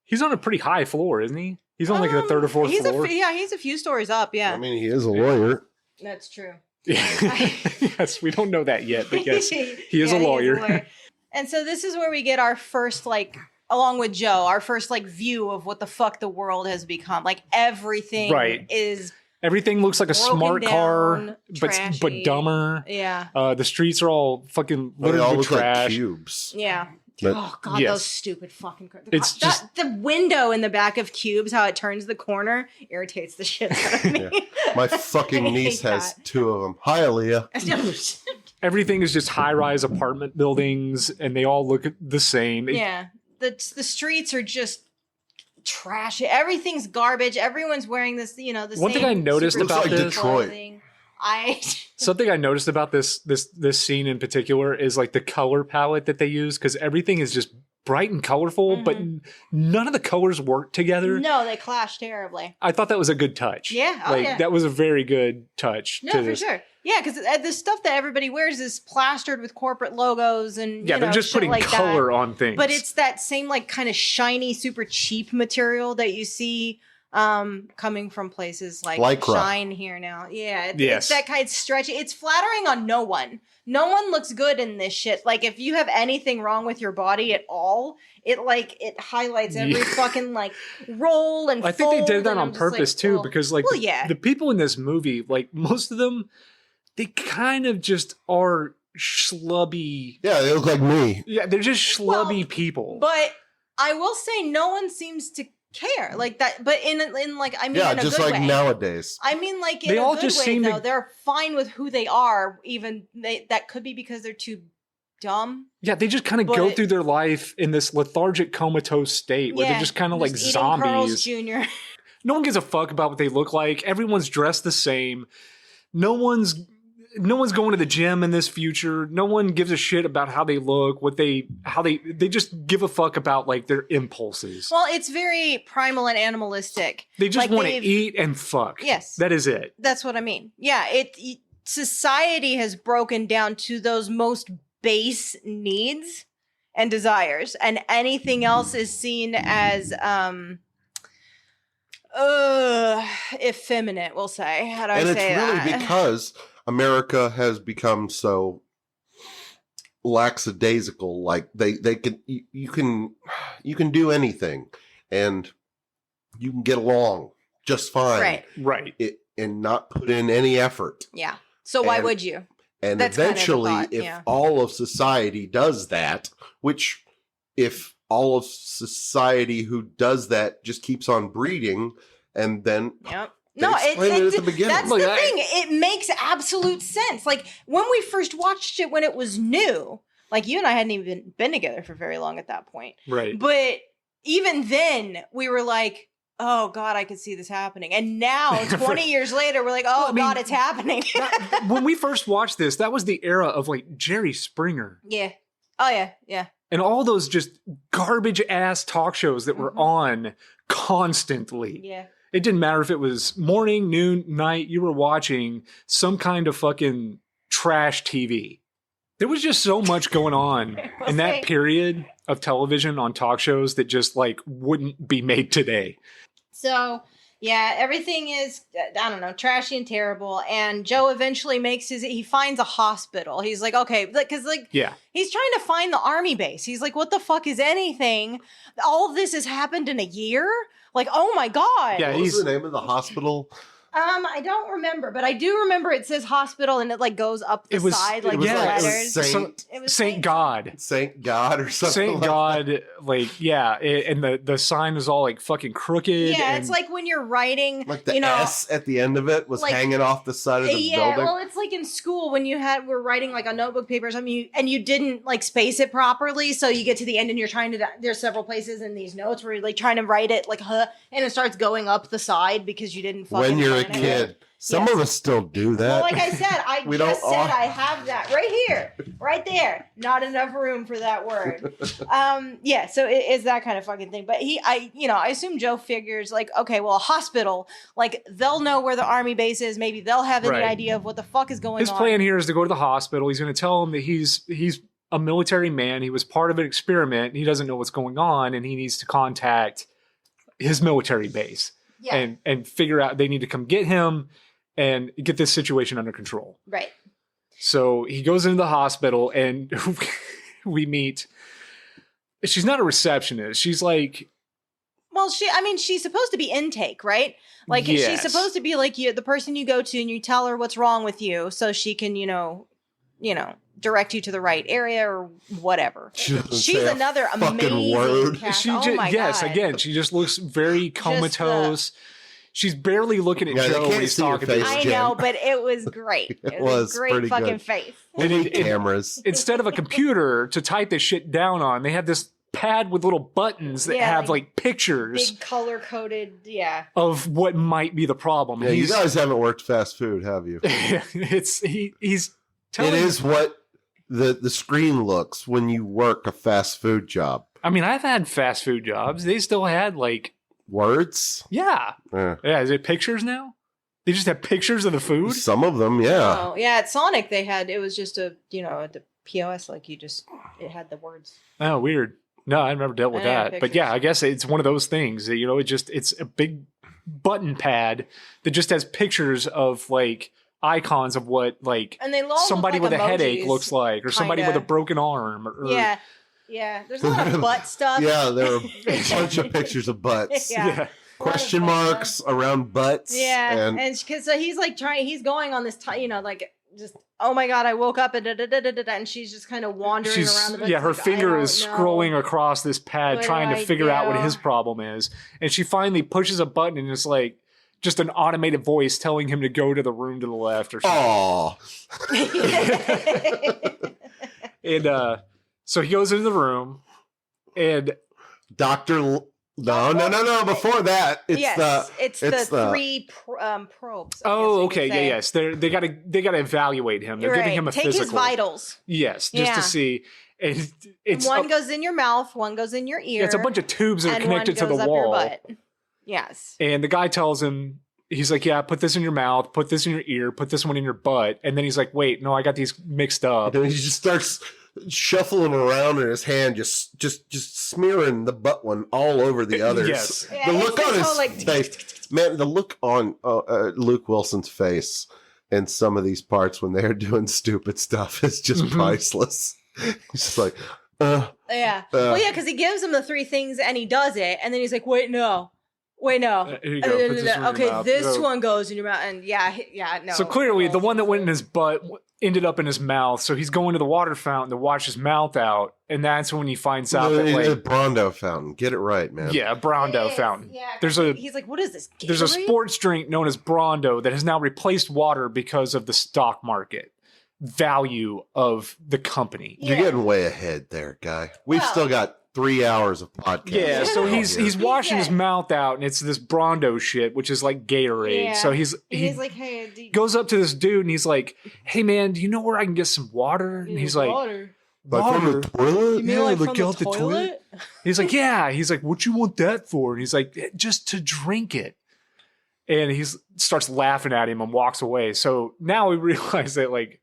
he's on a pretty high floor, isn't he? He's on like the third or fourth floor. He's a few stories up. Yeah, I mean he is a lawyer. That's true. Yes, we don't know that yet, but yes, he is a lawyer. And so this is where we get our first like. Along with Joe, our first like view of what the fuck the world has become. Like everything is everything looks like a smart car, but dumber. Yeah. The streets are all fucking littered with trash. Like cubes. Yeah. But, oh god, those stupid fucking cars. It's just the window in the back of Cubes, how it turns the corner, irritates the shit out of me. Yeah. My fucking niece has two of them. Hi, Aaliyah. Everything is just high-rise apartment buildings, and they all look the same. Yeah. The streets are just trash. Everything's garbage. Everyone's wearing this, the One same. thing I noticed about like this, Detroit. Something I noticed about this scene in particular is like the color palette that they use, because everything is just bright and colorful, but none of the colors work together. No, they clash terribly. I thought that was a good touch. Yeah, that was a very good touch. No, for sure. Yeah, because the stuff that everybody wears is plastered with corporate logos and they're just putting like color on things. But it's that same like kind of shiny, super cheap material that you see coming from places like Lycra. Shine here now. Yeah, it's that kind of stretchy. It's flattering on no one. No one looks good in this shit. Like if you have anything wrong with your body at all, it highlights every fucking like roll and. I think they did that on purpose too, because like the people in this movie, like most of them, they kind of just are schlubby. Yeah, they look like me. Yeah, they're just schlubby people. But I will say, no one seems to care like that. But in like, I mean, in a just good like way. Nowadays. I mean, like in they a all good just way, seem though. They're fine with who they are. Even that could be because they're too dumb. Yeah, they just kind of go through their life in this lethargic, comatose state where they're just kind of like zombies. Carl's Jr. No one gives a fuck about what they look like. Everyone's dressed the same. No one's going to the gym in this future. No one gives a shit about how they look, they just give a fuck about like their impulses. Well, it's very primal and animalistic. They just want to eat and fuck. Yes. That is it. That's what I mean. Yeah, society has broken down to those most base needs and desires, and anything else is seen as effeminate, we'll say. How do I say that? And it's really because America has become so lackadaisical. Like you can do anything and you can get along just fine. Right. And not put in any effort. Yeah. So why would you? And that's eventually, kind of the thought, if all of society does that, which if all of society who does that just keeps on breeding, and then No, it's at the beginning. That's the thing. It makes absolute sense. Like when we first watched it when it was new, like you and I hadn't even been together for very long at that point. Right. But even then we were like, oh God, I could see this happening. And now 20 years later, we're like, oh God, it's happening. When we first watched this, that was the era of like Jerry Springer. Yeah. Oh yeah. Yeah. And all those just garbage ass talk shows that were on constantly. Yeah. It didn't matter if it was morning, noon, night, you were watching some kind of fucking trash TV. There was just so much going on in that period of television on talk shows that just like wouldn't be made today. So, yeah, everything is, I don't know, trashy and terrible. And Joe eventually he finds a hospital. He's like, okay, because he's trying to find the army base. He's like, what the fuck is anything? All of this has happened in a year? Like, oh my God. Yeah, what was the name of the hospital? I don't remember, but I do remember it says hospital and it like goes up the side like the letters. It was Saint God. Saint God or something. Saint God, and the sign was all like fucking crooked. Yeah, and it's like when you're writing, like the S at the end of it was hanging off the side of the building. Yeah, well, it's like in school when we're writing like a notebook paper or something, and you didn't like space it properly, so you get to the end and you're trying to. There's several places in these notes where you're like trying to write it like and it starts going up the side because you didn't fucking. When you're a kid. Some of us still do that. Well, like I said, I have that right here, right there. Not enough room for that word. So it is that kind of fucking thing. But I assume Joe figures like, okay, well, a hospital, like they'll know where the army base is. Maybe they'll have any idea of what the fuck is going on. His plan here is to go to the hospital. He's going to tell him that he's a military man. He was part of an experiment. He doesn't know what's going on, and he needs to contact his military base and figure out they need to come get him and get this situation under control. Right. So he goes into the hospital and we meet. She's not a receptionist. She's like. Well, she's supposed to be intake, right? Like she's supposed to be like the person you go to and you tell her what's wrong with you so she can, direct you to the right area or whatever. She's another amazing word. cast. Yes, again, she just looks very comatose. She's barely looking at Joe when he's talking to her. I know, but it was great. It was a great fucking good. Face. And cameras. Instead of a computer to type this shit down on, they have this pad with little buttons that have like pictures. Big color-coded, of what might be the problem. Yeah, you guys haven't worked fast food, have you? He's telling It is what the screen looks when you work a fast food job. I mean, I've had fast food jobs. They still had like words. Yeah. Is it pictures now? They just have pictures of the food. Some of them, yeah. Oh, yeah. At Sonic, they had it was just at the POS, like it had the words. Oh, weird. No, I've never dealt with that. But yeah, I guess it's one of those things that, it's a big button pad that just has pictures of like icons of what like and they somebody look like with emojis, a headache looks like, or somebody with a broken arm. Or, yeah. There's a lot of butt stuff. Yeah, there are a bunch of pictures of butts. Yeah. Question marks around butts. Yeah, and because so he's like he's going on this, like just, oh my God, I woke up and she's just kind of wandering around the bed. Yeah, her finger is scrolling across this pad trying to figure out what his problem is. And she finally pushes a button and it's like just an automated voice telling him to go to the room to the left or something. And so he goes into the room and No. Before that, it's the three probes. Oh, okay. Yes. They gotta evaluate him. They're giving him a physical. Take his vitals. Yes, just to see. And it's one goes in your mouth, one goes in your ear. It's a bunch of tubes that are connected to the wall. Your butt. Yes. And the guy tells him, he's like, yeah, put this in your mouth, put this in your ear, put this one in your butt. And then he's like, wait, no, I got these mixed up. And he just starts shuffling around in his hand, just smearing the butt one all over the others. Yes. The look on his face, man, the look on Luke Wilson's face in some of these parts when they're doing stupid stuff is just priceless. He's just like, well, yeah, because he gives him the three things and he does it, and then he's like, wait, no. Here you go. Okay, this one goes in your mouth, and no. So clearly, the one that went in his butt ended up in his mouth. So he's going to the water fountain to wash his mouth out, and that's when he finds out that a Brondo fountain. Get it right, man. Yeah, a Brondo fountain. Yeah, he's like, what is this? Gatorade? There's a sports drink known as Brondo that has now replaced water because of the stock market value of the company. You're getting way ahead there, guy. We've still got 3 hours of podcast. Yeah, so he's washing his mouth out, and it's this Brondo shit, which is like Gatorade. Yeah. So he's like, hey, goes up to this dude, and he's like, hey man, do you know where I can get some water? And he's like, water? Like from the toilet? You mean like from the toilet? He's like, yeah. He's like, what you want that for? And he's like, just to drink it. And he starts laughing at him and walks away. So now we realize that like,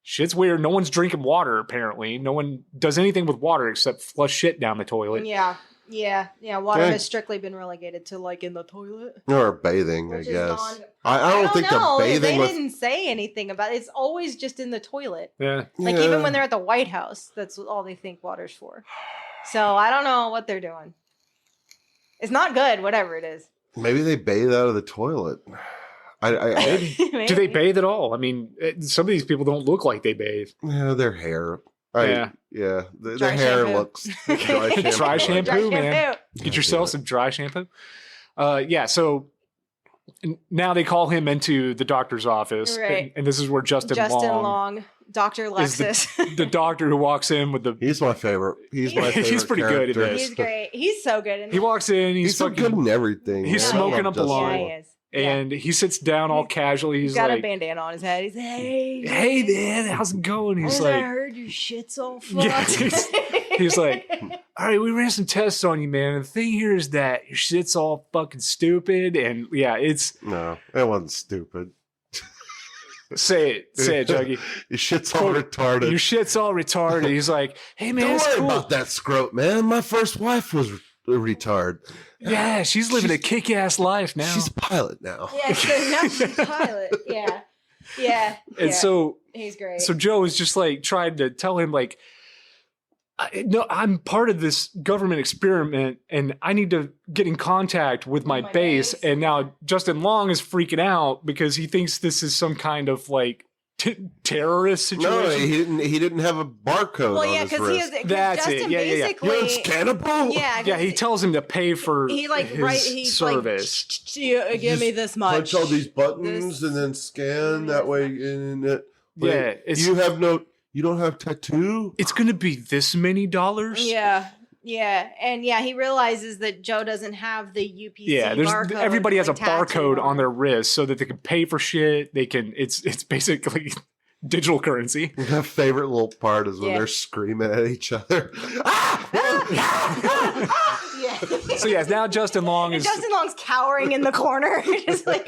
shit's weird. No one's drinking water, apparently. No one does anything with water except flush shit down the toilet. Yeah. Water has strictly been relegated to like in the toilet. Or bathing, I guess. I don't think know. The bathing They didn't say anything about it. It's always just in the toilet. Yeah. Like even when they're at the White House, that's all they think water's for. So I don't know what they're doing. It's not good, whatever it is. Maybe they bathe out of the toilet. Do they bathe at all? I mean, some of these people don't look like they bathe. Yeah, their hair. Their Dry hair shampoo. looks dry shampoo. Dry shampoo, man. shampoo. Get yourself some dry shampoo. So now they call him into the doctor's office, Right. and this is where Justin Long, Dr. is Lexus. the doctor who walks in with the. He's my favorite. He's my favorite. He's pretty good at character. this. He's great. He's so good in He walks in. He's so good in everything. He's man. smoking I love up the Justin line. Yeah, Long. he is. And he sits down all casually. He's He's got a like, bandana on his head. He's hey, "Hey man, how's it going?" He's I like, heard your shit's all Yeah, fucked. he's like, "All right, we ran some tests on you, man. And the thing here is that your shit's all fucking stupid." And yeah, it's No, it wasn't stupid. say it, Juggy. Your shit's all retarded. Your shit's all retarded. He's like, "Hey man, Don't it's worry cool. about that scrote, man. My first wife was a retard. Yeah, she's living a kick-ass life now." She's a pilot now. Yeah, so now she's a pilot. Yeah. And so he's great. So Joe is just like trying to tell him like, no, I'm part of this government experiment and I need to get in contact with my base. And now Justin Long is freaking out because he thinks this is some kind of like terrorist situation. No, he didn't have a barcode well, on yeah, his because wrist. That's it. Justin Yeah. basically, You're unscannable? yeah, He tells him to pay for he like his he's service. like, give me this much. Punch all these buttons This- and then scan that way. And it, Yeah, you don't have tattoo? It's going to be this many dollars. Yeah, and he realizes that Joe doesn't have the UPC. Yeah, barcode, everybody has a like, tattooed barcode on their wrist so that they can pay for shit. They can. It's basically digital currency. My favorite little part is when Yeah. they're screaming at each other. Yeah. So yeah, now Justin Long And is Justin Long's cowering in the corner, just like.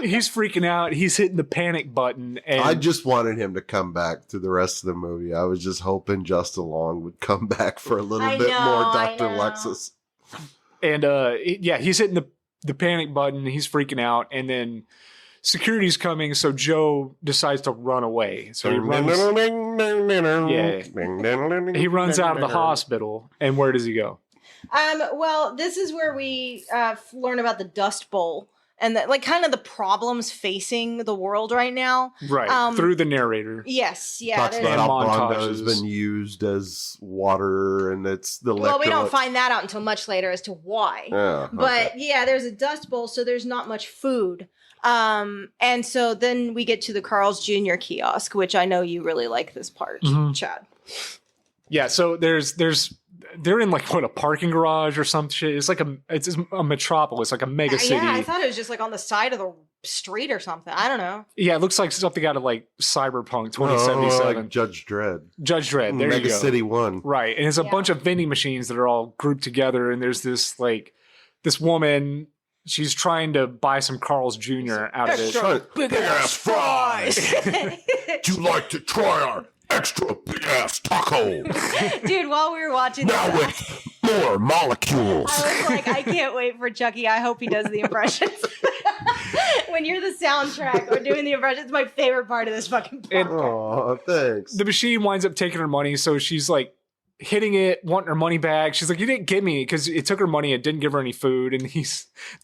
he's freaking out. He's hitting the panic button, and I just wanted him to come back to the rest of the movie. I was just hoping Justin Long would come back for a little bit more I Dr. know. Lexus. and he's hitting the panic button. He's freaking out, and then security's coming. So Joe decides to run away. So he runs out of the hospital, and where does he go? Well, this is where we learn about the Dust Bowl and like kind of the problems facing the world right now. Right, through the narrator. Yes, yeah. Talks there's- about how montages. Bondo has been used as water, and it's the Well, we don't electrolyte- find that out until much later as to why. Yeah, But yeah, there's a Dust Bowl, so there's not much food. And so then we get to the Carl's Jr. kiosk, which I know you really like this part, Mhm. Chad. Yeah, so they're in like a parking garage or some shit. It's like it's a metropolis, like a mega city. Yeah, I thought it was just like on the side of the street or something. I don't know. Yeah, it looks like something out of like Cyberpunk Oh, 2077. like Judge Dredd. Judge Dredd, there Mega you go. City 1. Right, and it's a Yeah. bunch of vending machines that are all grouped together, and there's this woman. She's trying to buy some Carl's Jr. out of it. Extra big ass fries. Would you like to try our extra big ass taco? Dude, while we were watching Now this, with more molecules. I was like, I can't wait for Chucky. I hope he does the impressions. When you're the soundtrack or doing the impressions, it's my favorite part of this fucking And- podcast. Oh, thanks. The machine winds up taking her money, so she's like hitting it, wanting her money back. She's like, "You didn't give me," because it took her money. It didn't give her any food, and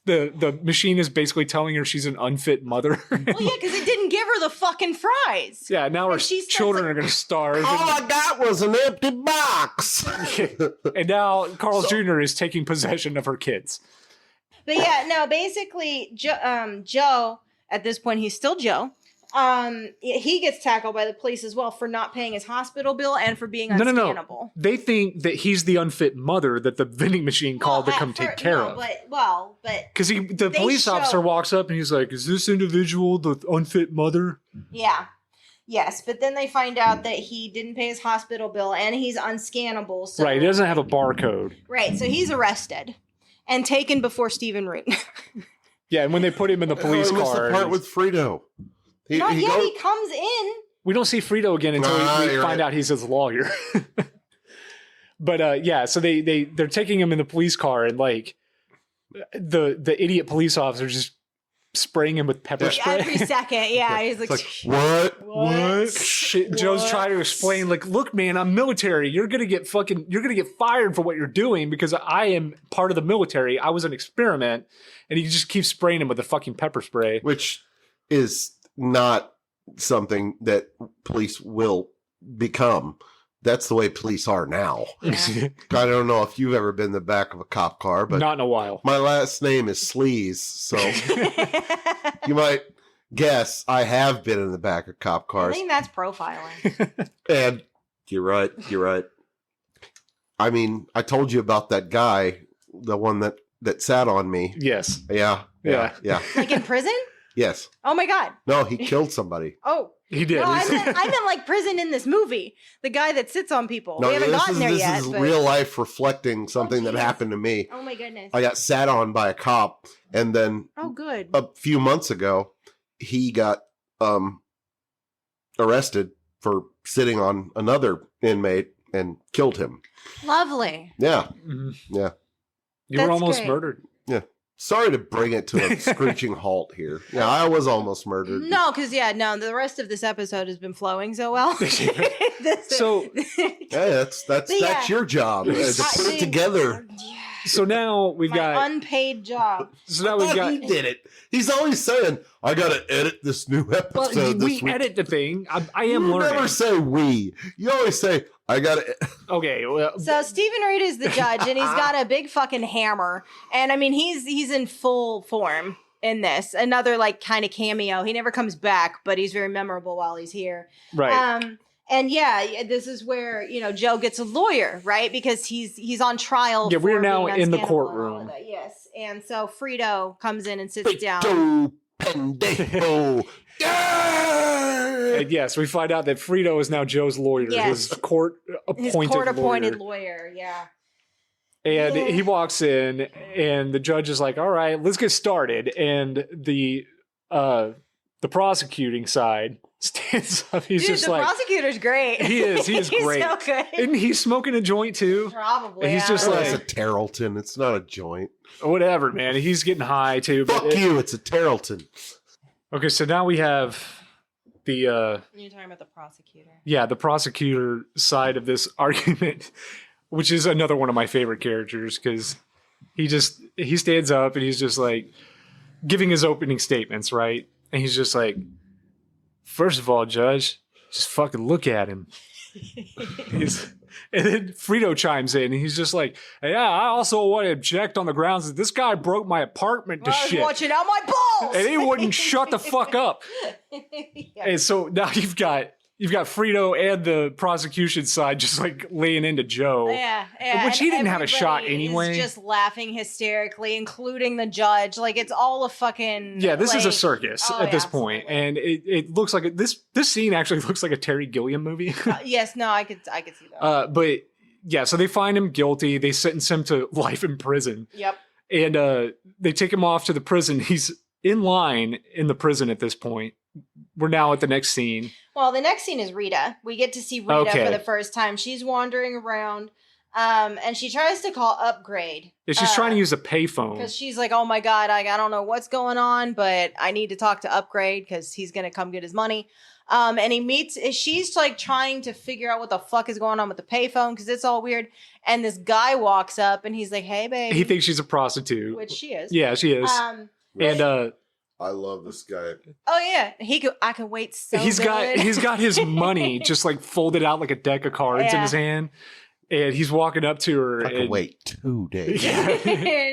the machine is basically telling her she's an unfit mother. Well, yeah, because it didn't give her the fucking fries. Yeah, now her And she starts children like- are going to starve. All I got was an empty box. And now Carl's Jr. is taking possession of her kids. But yeah, no, basically, Joe, at this point, he's still Joe. He gets tackled by the police as well for not paying his hospital bill and for being unscannable. No. They think that he's the unfit mother that the vending machine called to come take care of. But Because the They police show- officer walks up and he's like, "Is this individual the unfit mother?" yeah. Yes, but then they find out that he didn't pay his hospital bill and he's unscannable. So, Right, he doesn't have a barcode. Right, so he's arrested and taken before Stephen Root. Yeah, and when they put him in the police I missed car, the part with Frito. He comes in. we don't see Frito again until we you're find right. out he's his lawyer. But yeah, so they're taking him in the police car, and like the idiot police officer just spraying him with pepper spray. Every second, yeah. He's like, It's like, what? Shit, Joe's trying to explain, like, "Look, man, I'm military. You're gonna get fired for what you're doing because I am part of the military. I was an experiment," and he just keeps spraying him with the fucking pepper spray. Which is not something that police will become. That's the way police are now. Yeah. I don't know if you've ever been in the back of a cop car, but not in a while. my last name is Sleaze, so you might guess I have been in the back of cop I cars. think that's profiling. And you're right. I mean, I told you about that guy, the one that sat on me. Yes. Yeah. Like in prison? Yes. Oh my God. No, he killed somebody. Oh. He did. No, I meant like prison in this movie. The guy that sits on people. No, We haven't gotten there this yet. is but- real life reflecting something that jeez. happened to me. Oh my goodness. I got sat on by a cop, and then Oh, good. a few months ago, he got arrested for sitting on another inmate and killed him. Lovely. Yeah. Mhm. Yeah. You were That's almost great. murdered. Sorry to bring it to a screeching halt here. Yeah, I was almost murdered. No, because the rest of this episode has been flowing so well. So- Hey, that's your job to put it together. So now we've My got. unpaid job. So now I we've thought got. he did it. He's always saying, "I got to edit this new Well, episode this we week." edit the thing. I am You learning. never say we. You always say, "I got to." Okay. Well, So Stephen Reed is the judge, and he's got a big fucking hammer. And I mean, he's in full form in this. Another like kind of cameo. He never comes back, but he's very memorable while he's here. right. And yeah, this is where Joe gets a lawyer, right? Because he's on trial. Yeah, we're for now being in the unscannable and all of courtroom. that. Yes, and so Frito comes in and sits down. Frito pendejo. Yeah! And yes, we find out that Frito is now Joe's lawyer, Yes. his court-appointed His court-appointed lawyer. Yeah. And Yeah. he walks in, and the judge is like, "All right, let's get started." And the prosecuting side stands up. He's Dude, just the like, prosecutor's great. He is He's great. so good. and he's smoking a joint too. Probably. he's just yeah. Oh, it's a like- Tarleton. It's not a joint. Whatever, man. He's getting high too. but Fuck you. It's a Tarleton. Okay, so now we have the You're talking about the prosecutor. the prosecutor side of this argument, which is another one of my favorite characters because he stands up and he's just like giving his opening statements, right? And he's just like, "First of all, Judge, just fucking look at him." And then Frito chimes in and he's just like, "Yeah, I also want to object on the grounds that this guy broke my apartment to I was shit. watching out my balls. And he wouldn't shut the fuck up." Yeah. And so now you've got Frito and the prosecution side just like laying into Joe. Yeah, Which he and didn't have a shot everybody anyway. is just laughing hysterically, including the judge. Like it's all a fucking Yeah, this is a like- circus Oh, at this yeah, point, absolutely. and it looks like this scene actually looks like a Terry Gilliam movie. Yes, no, I could see that. But yeah, so they find him guilty. They sentence him to life in prison, Yep. and they take him off to the prison. He's in line in the prison at this point. We're now at the next scene. Well, the next scene is Rita. We get to see Rita Okay. for the first time. She's wandering around, and she tries to call Upgrade. Yeah, she's trying to use a payphone. Because she's like, "Oh my god, I don't know what's going on, but I need to talk to Upgrade because he's gonna come get his money." And she's like trying to figure out what the fuck is going on with the payphone because it's all weird. And this guy walks up and he's like, "Hey, babe," He thinks she's a prostitute. which she is. Yeah, she is. And I love this guy. Oh yeah, I could wait so. he's got his money just like folded out like a deck of cards in Yeah. his hand, and he's walking up to her. I can and, wait 2 days. Yeah.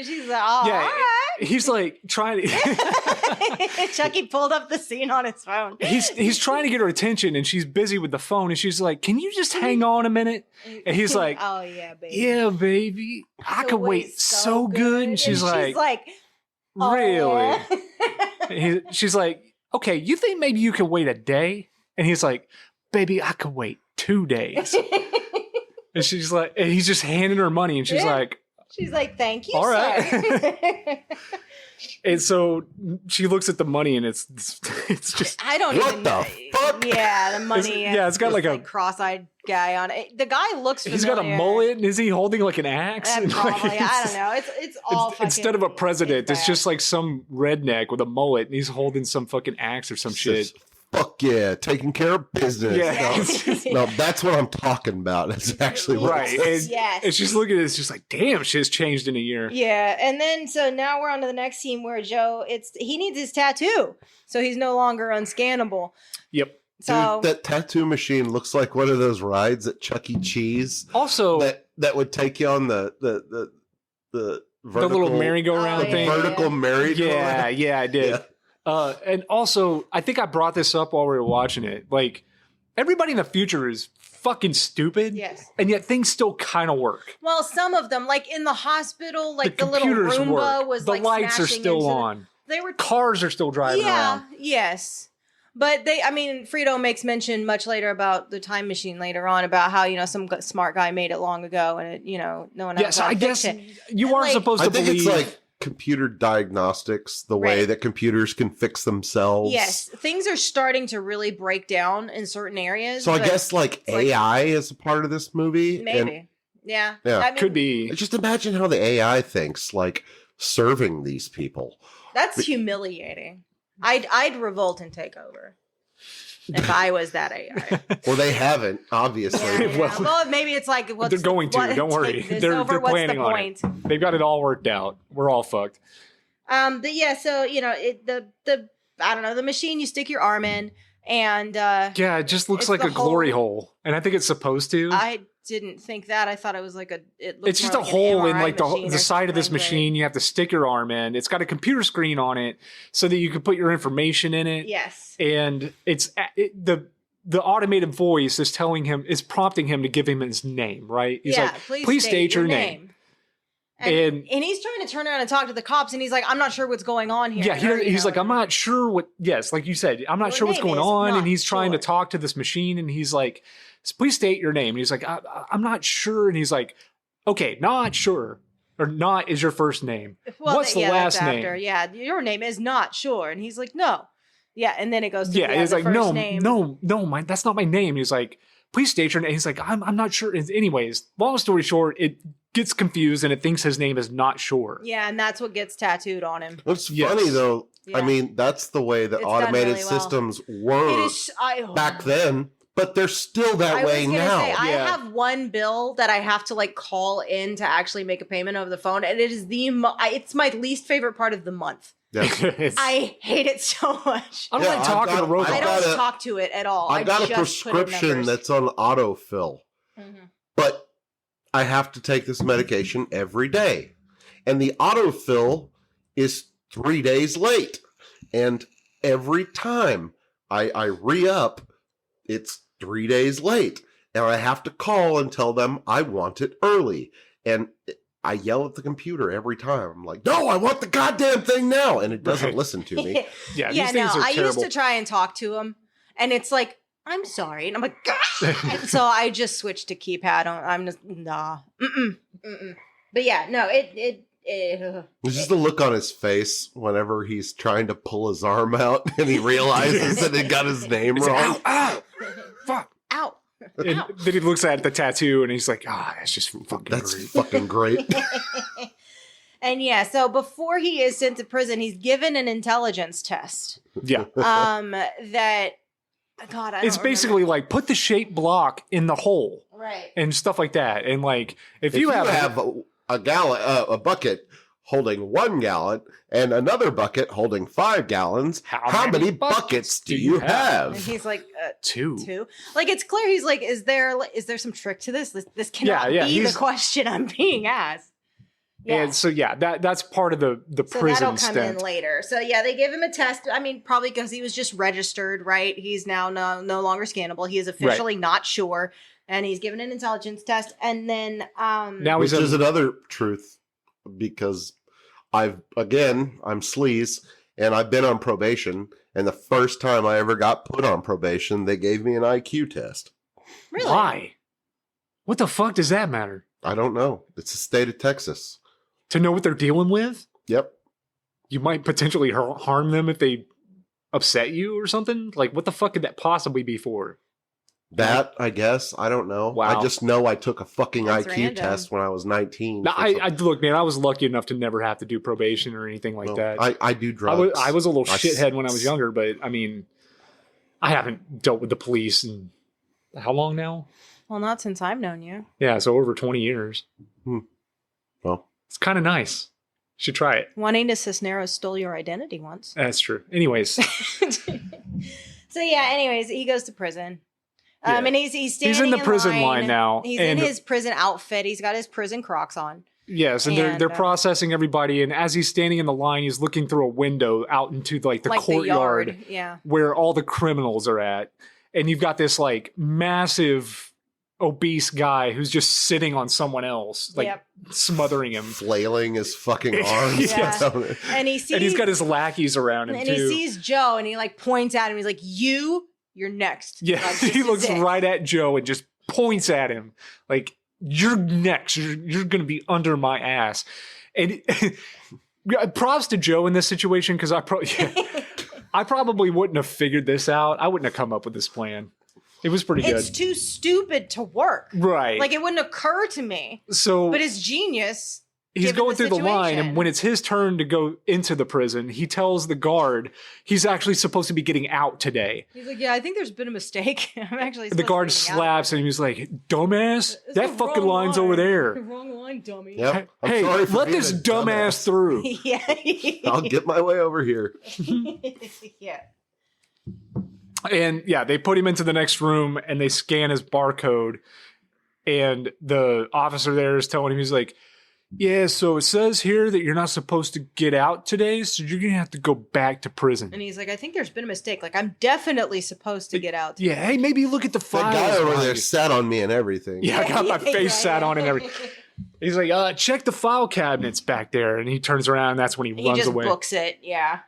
She's like, "Oh, Yeah. all right." He's like trying to. Chucky pulled up the scene on his phone. He's trying to get her attention, and she's busy with the phone, and she's like, "Can you just hang on a minute?" And he's like, "Oh yeah, baby, "Yeah, baby, I could wait so good." And she's like, "Oh." "Really?" She's like, "Okay, you think maybe you could wait a day?" And he's like, "Baby, I could wait 2 days." And she's like, and he's just handing her money, and she's Yeah. like, She's like, "Thank you, All right. sir." and so she looks at the money, and it's just I don't What even the know. fuck? Yeah, the money. yeah, it's got this, like a- cross-eyed guy on it. The guy looks familiar. he's got a mullet, and is he holding like an axe? And, like, Probably. I don't know. It's all instead of a fucking- president, it's bad. just like some redneck with a mullet, and he's holding some fucking axe or some shit. Says fuck yeah, taking care of business. Yeah. No, that's what I'm talking about. It's actually what Right. And she's looking at it, it's just like, damn, she has changed in a year. Yeah, and then so now we're on to the next scene where Joe, he needs his tattoo, so he's no longer unscannable. Yep. So dude, that tattoo machine looks like one of those rides at Chuck E. Cheese. Also, that would take you on the vertical, the little merry-go-round thing. Vertical merry-go-round. Yeah, I did. Yeah. And also, I think I brought this up while we were watching it. Like, everybody in the future is fucking stupid. Yes. And yet things still kind of work. Well, some of them, like in the hospital, like the little computers Roomba work. was the like lights are smashing still into on. They were Cars are still driving around. Yes. But Frito makes mention much later about the time machine later on about how, some smart guy made it long ago and it, no one else. Yes, I guess you are supposed to believe. I think it's like computer diagnostics, the way that computers can fix themselves. Yes, things are starting to really break down in certain areas. So I guess like AI is a part of this movie. Maybe. Yeah. Could be. Just imagine how the AI thinks, like serving these people. That's humiliating. I'd revolt and take over if I was that AI. Well, they haven't, obviously. Yeah. Well, maybe it's like they're going to. Don't worry. They're planning on it. They've got it all worked out. We're all fucked. But yeah, so the I don't know, the machine you stick your arm in, and yeah, it just looks like a glory hole, and I think it's supposed to. I didn't think that. I thought it was like it's just a hole in like the side of this machine. You have to stick your arm in. It's got a computer screen on it so that you can put your information in it. Yes. And the automated voice is prompting him to give him his name, right? He's like, please state your name. And he's trying to turn around and talk to the cops, and he's like, I'm not sure what's going on here. Yeah, he's like, I'm not sure what. Yes, like you said, I'm not sure what's going on, and he's trying to talk to this machine, and he's like, please state your name. And he's like, I'm not sure, and he's like, okay, not sure, or not is your first name. Well, what's the last name? Yeah, your name is not sure, and he's like, no. Yeah, and then it goes to he's like, no, name. no, that's not my name. He's like, please state your name. He's like, I'm not sure. Anyways, long story short, it gets confused and it thinks his name is not sure. Yeah, and that's what gets tattooed on him. It's funny though. Yeah. I mean, that's the way that automated systems were back then, but they're still that way now. I have one bill that I have to like call in to actually make a payment over the phone, and it is it's my least favorite part of the month. Yeah. I hate it so much. I don't like talking to robots. I don't talk to it at all. I've got a prescription that's on autofill, but I have to take this medication every day. And the autofill is 3 days late. And every time I re-up, it's 3 days late. And I have to call and tell them I want it early. And I yell at the computer every time. I'm like, no, I want the goddamn thing now. And it doesn't listen to me. Yeah, these things are terrible. I used to try and talk to him. And it's like, I'm sorry. And I'm like, so I just switched to keypad. I'm just, nah. But yeah, no, it's just the look on his face whenever he's trying to pull his arm out and he realizes that he got his name wrong. Ow! Fuck! Ow! And then he looks at the tattoo and he's like, that's just fucking great. And yeah, so before he is sent to prison, he's given an intelligence test. Yeah. That, God, it's basically like put the shape block in the hole. Right. And stuff like that. And like, if you have a bucket holding 1 gallon and another bucket holding 5 gallons, how many buckets do you have? And he's like, 2. Like, it's clear he's like, is there some trick to this? This cannot be the question I'm being asked. Yeah. And so that's part of the so prison that'll come in later. So yeah, they give him a test. I mean, probably because he was just registered, right? He's now no longer scannable. He is officially not sure, and he's given an intelligence test. And then now which is another truth, because I'm sleaze and I've been on probation, and the first time I ever got put on probation, they gave me an IQ test. Really? Why? What the fuck does that matter? I don't know. It's the state of Texas. To know what they're dealing with? Yep. You might potentially harm them if they upset you or something? Like, what the fuck could that possibly be for? That, I guess. I don't know. Wow. I just know I took a fucking IQ test when I was 19. No, I look, man, I was lucky enough to never have to do probation or anything like that. I do drugs. I was a little shithead when I was younger, but I mean, I haven't dealt with the police in how long now? Well, not since I've known you. Yeah, so over 20 years. Well, it's kind of nice. Should try it. Juanita Cisneros stole your identity once. That's true. Anyways. So yeah, anyways, he goes to prison. And he's standing in the prison line now. He's in his prison outfit. He's got his prison Crocs on. Yes, and they're processing everybody. And as he's standing in the line, he's looking through a window out into the courtyard where all the criminals are at. And you've got this massive obese guy who's just sitting on someone else, smothering him, flailing his fucking arms. And he's got his lackeys around him, and too. He sees Joe, and he points at him. He's like, "You're next." Yeah, he looks right at Joe and just points at him like, "You're next. You're going to be under my ass." And props to Joe in this situation because I probably wouldn't have figured this out. I wouldn't have come up with this plan. It was pretty good. It's too stupid to work. Right. It wouldn't occur to me. But it's genius. He's going through the line, and when it's his turn to go into the prison, he tells the guard he's actually supposed to be getting out today. He's like, "Yeah, I think there's been a mistake. I'm actually." The guard slaps him. He's like, "Dumbass, that fucking line's over there." Wrong line, dummy. Yep. Hey, let this dumbass through. I'll get my way over here. Yeah. And they put him into the next room and they scan his barcode. And the officer there is telling him, he's like, "Yeah, so it says here that you're not supposed to get out today, so you're going to have to go back to prison." And he's like, "I think there's been a mistake. I'm definitely supposed to get out today." Yeah, hey, maybe look at the files. That guy over there sat on me and everything. Yeah, I got my face sat on and everything. He's like, "Check the file cabinets back there." And he turns around, and that's when he runs away. He just books it, yeah.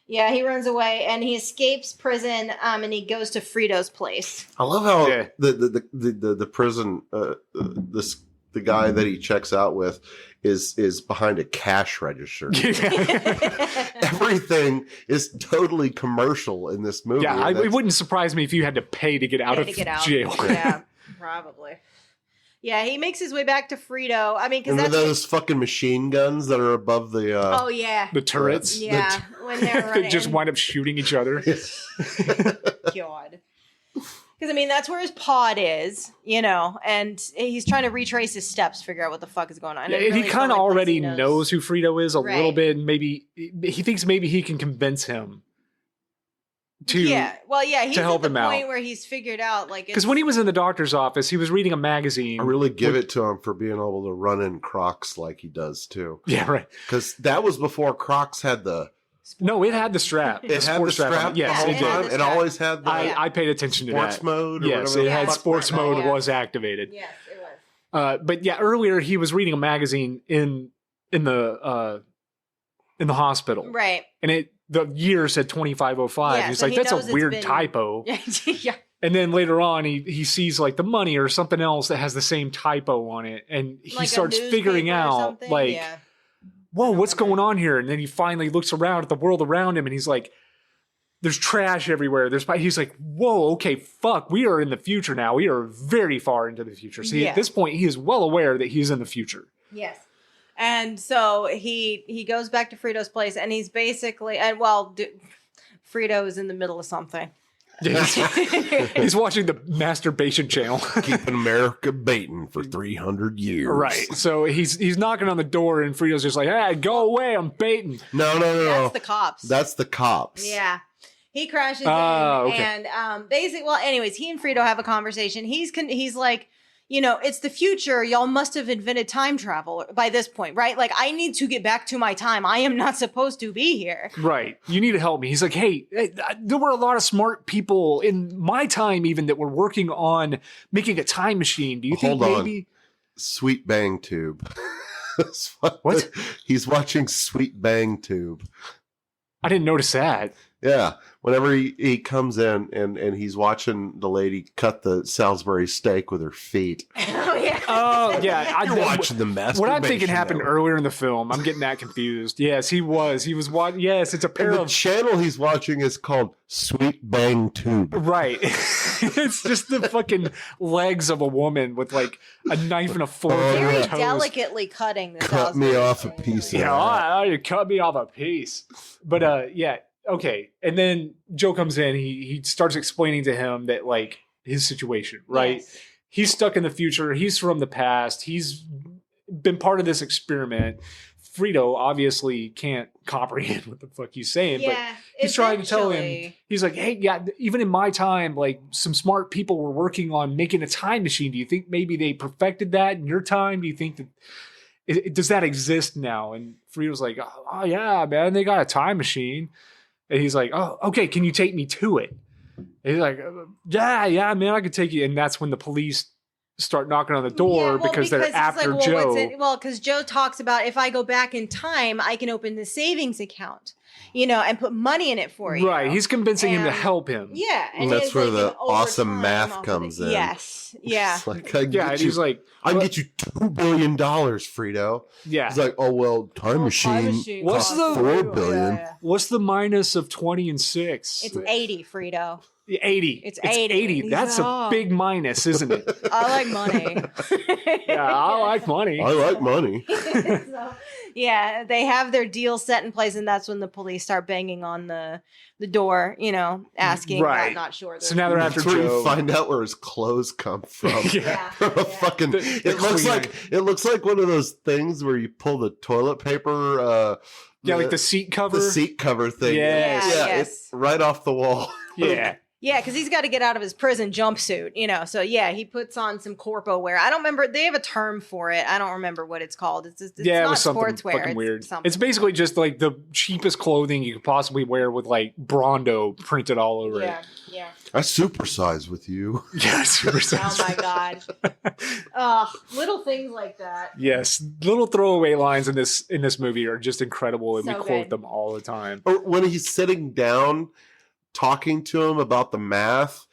Yeah, he runs away and he escapes prison, and he goes to Frito's place. I love how the prison the guy that he checks out with is behind a cash register. Everything is totally commercial in this movie. Yeah, it wouldn't surprise me if you had to pay to get out of jail. Yeah, probably. Yeah, he makes his way back to Frito. I mean, because that's those fucking machine guns that are above the the turrets. Yeah, when they're running. They just wind up shooting each other. God. Because I mean, that's where his pod is, and he's trying to retrace his steps, figure out what the fuck is going on. Yeah, and he kind of already knows who Frito is a little bit, and maybe he thinks maybe he can convince him. He's to help at him the point out. where he's figured out because when he was in the doctor's office, he was reading a magazine. I really give it to him for being able to run in Crocs like he does too. Yeah, right. Because that was before Crocs had the. No, it had the strap. It had the strap. Yes, it did. It always had the. I paid attention to sports that. mode. Yes, it had sports mode was activated. Yes, it was. But earlier he was reading a magazine in the hospital, right? And the year said 2505. Yeah, He's so like, that's a weird typo. Yeah. And then later on, he sees the money or something else that has the same typo on it, and he starts figuring out whoa, what's going on here? And then he finally looks around at the world around him, and he's like, there's trash everywhere. He's like, whoa, okay, fuck, we are in the future now. We are very far into the future. See, at this point, he is well aware that he's in the future. Yes. And so he goes back to Frito's place, and he's basically, Frito is in the middle of something. He's watching the masturbation channel. Keeping America baiting for 300 years. Right. So he's knocking on the door, and Frito's just like, "Hey, go away, I'm baiting." No. That's the cops. That's the cops. Yeah. He crashes in, okay. and anyways, he and Frito have a conversation. He's like, it's the future. Y'all must have invented time travel by this point, right? I need to get back to my time. I am not supposed to be here. Right. You need to help me. He's like, hey, there were a lot of smart people in my time even that were working on making a time machine. Do you think maybe... Sweet Bang Tube. What? He's watching Sweet Bang Tube. I didn't notice that. Yeah. Whenever he comes in and he's watching the lady cut the Salisbury steak with her feet. Oh, yeah. Oh, yeah. You're watching the masturbation. What I'm thinking happened earlier in the film. I'm getting that confused. Yes, he was. He was watching. Yes, it's a pair of... The channel he's watching is called Sweet Bang Tube. Right. It's just the fucking legs of a woman with a knife and a fork. Very delicately cutting the Cut me off a piece of that. You cut me off a piece. But, okay. And then Joe comes in. He starts explaining to him that like his situation, right? Yes. He's stuck in the future. He's from the past. He's been part of this experiment. Frito obviously can't comprehend what the fuck he's saying, but he's trying to tell him, he's like, hey, yeah, even in my time, like some smart people were working on making a time machine. Do you think maybe they perfected that in your time? Do you think that, does that exist now? And Frito's like, oh yeah, man, they got a time machine. And he's like, oh, okay, can you take me to it? And he's like, yeah, man, I could take you. And that's when the police start knocking on the door because they're after Joe. Because Joe talks about if I go back in time, I can open the savings account, and put money in it for you. Right. He's convincing him to help him. Yeah. And that's where the awesome math comes in. Yes. Yeah. And he's like, I can get you $2 billion, Frito. Yeah. He's like, oh, well, time machine what's the $4 billion. Yeah. What's the minus of 20 and 6? It's 80, Frito. 80. It's 80. That's a big minus, isn't it? I like money. Yeah, I like money. I like money. So, yeah, they have their deal set in place, and that's when the police start banging on the door, asking. Right. I'm not sure. So now they're after That's where Joe. you find out where his clothes come from. Yeah. Fucking. It looks like one of those things where you pull the toilet paper. Like the seat cover. The seat cover thing. Yes. Yes. It's right off the wall. Yeah. Yeah, because he's got to get out of his prison jumpsuit, So yeah, he puts on some corpo wear. I don't remember. They have a term for it. I don't remember what it's called. It's it not was something sportswear. fucking weird. Something. It's basically just like the cheapest clothing you could possibly wear with like Brondo printed all over it. Yeah. I supersize with you. Yeah, super Oh my god. Little things like that. Yes, little throwaway lines in this movie are just incredible, and So we quote good. them all the time. Or when he's sitting down talking to him about the math,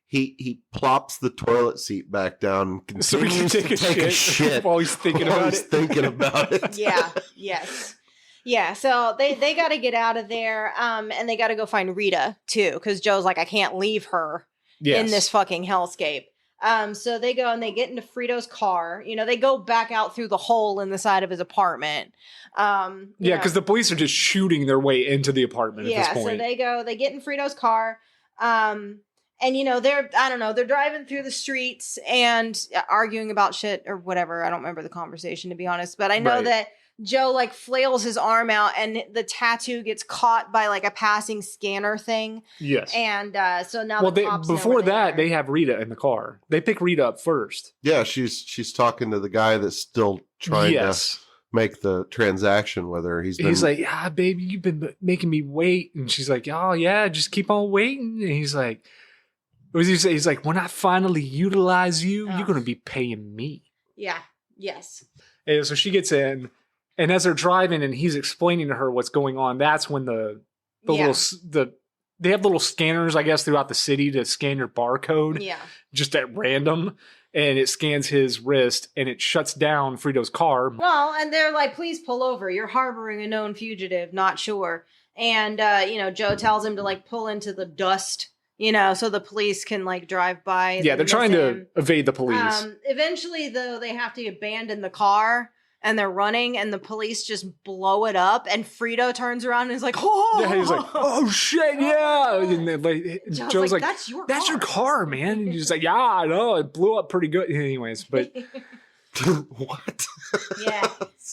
he plops the toilet seat back down and So he can continues take to a shit while while he's thinking while about he's it. thinking about it. Yeah. Yes. Yeah. So they got to get out of there, and they got to go find Rita too, because Joe's like, I can't leave her in this fucking hellscape. So they go and they get into Frito's car. They go back out through the hole in the side of his apartment. Because the police are just shooting their way into the apartment at this point. So they get in Frito's car. And they're driving through the streets and arguing about shit or whatever. I don't remember the conversation, to be honest, but I know that Joe like flails his arm out and the tattoo gets caught by like a passing scanner thing. Yes. And so now the cops know before where that, they they have Rita in the car. They pick Rita up first. Yeah, she's talking to the guy that's still trying to make the transaction with her. He's like, baby, you've been making me wait. And she's like, oh, yeah, just keep on waiting. And he's like, what does he say? He's like, when I finally utilize you, you're going to be paying me. Yeah. Yes. And so she gets in, and as they're driving and he's explaining to her what's going on, that's when they have little scanners, I guess, throughout the city to scan your barcode. Yeah. Just at random. And it scans his wrist and it shuts down Frito's car. Well, and they're like, please pull over. You're harboring a known fugitive. Not sure. And, Joe tells him to like pull into the dust, so the police can like drive by. Yeah, they're trying to evade the police. Eventually, though, they have to abandon the car and they're running and the police just blow it up. And Frito turns around and is like, oh, yeah, he's like, oh shit, yeah. And then, Joe's like, that's your car, man. And he's like, yeah, I know, it blew up pretty good. Anyways, but what? Yeah.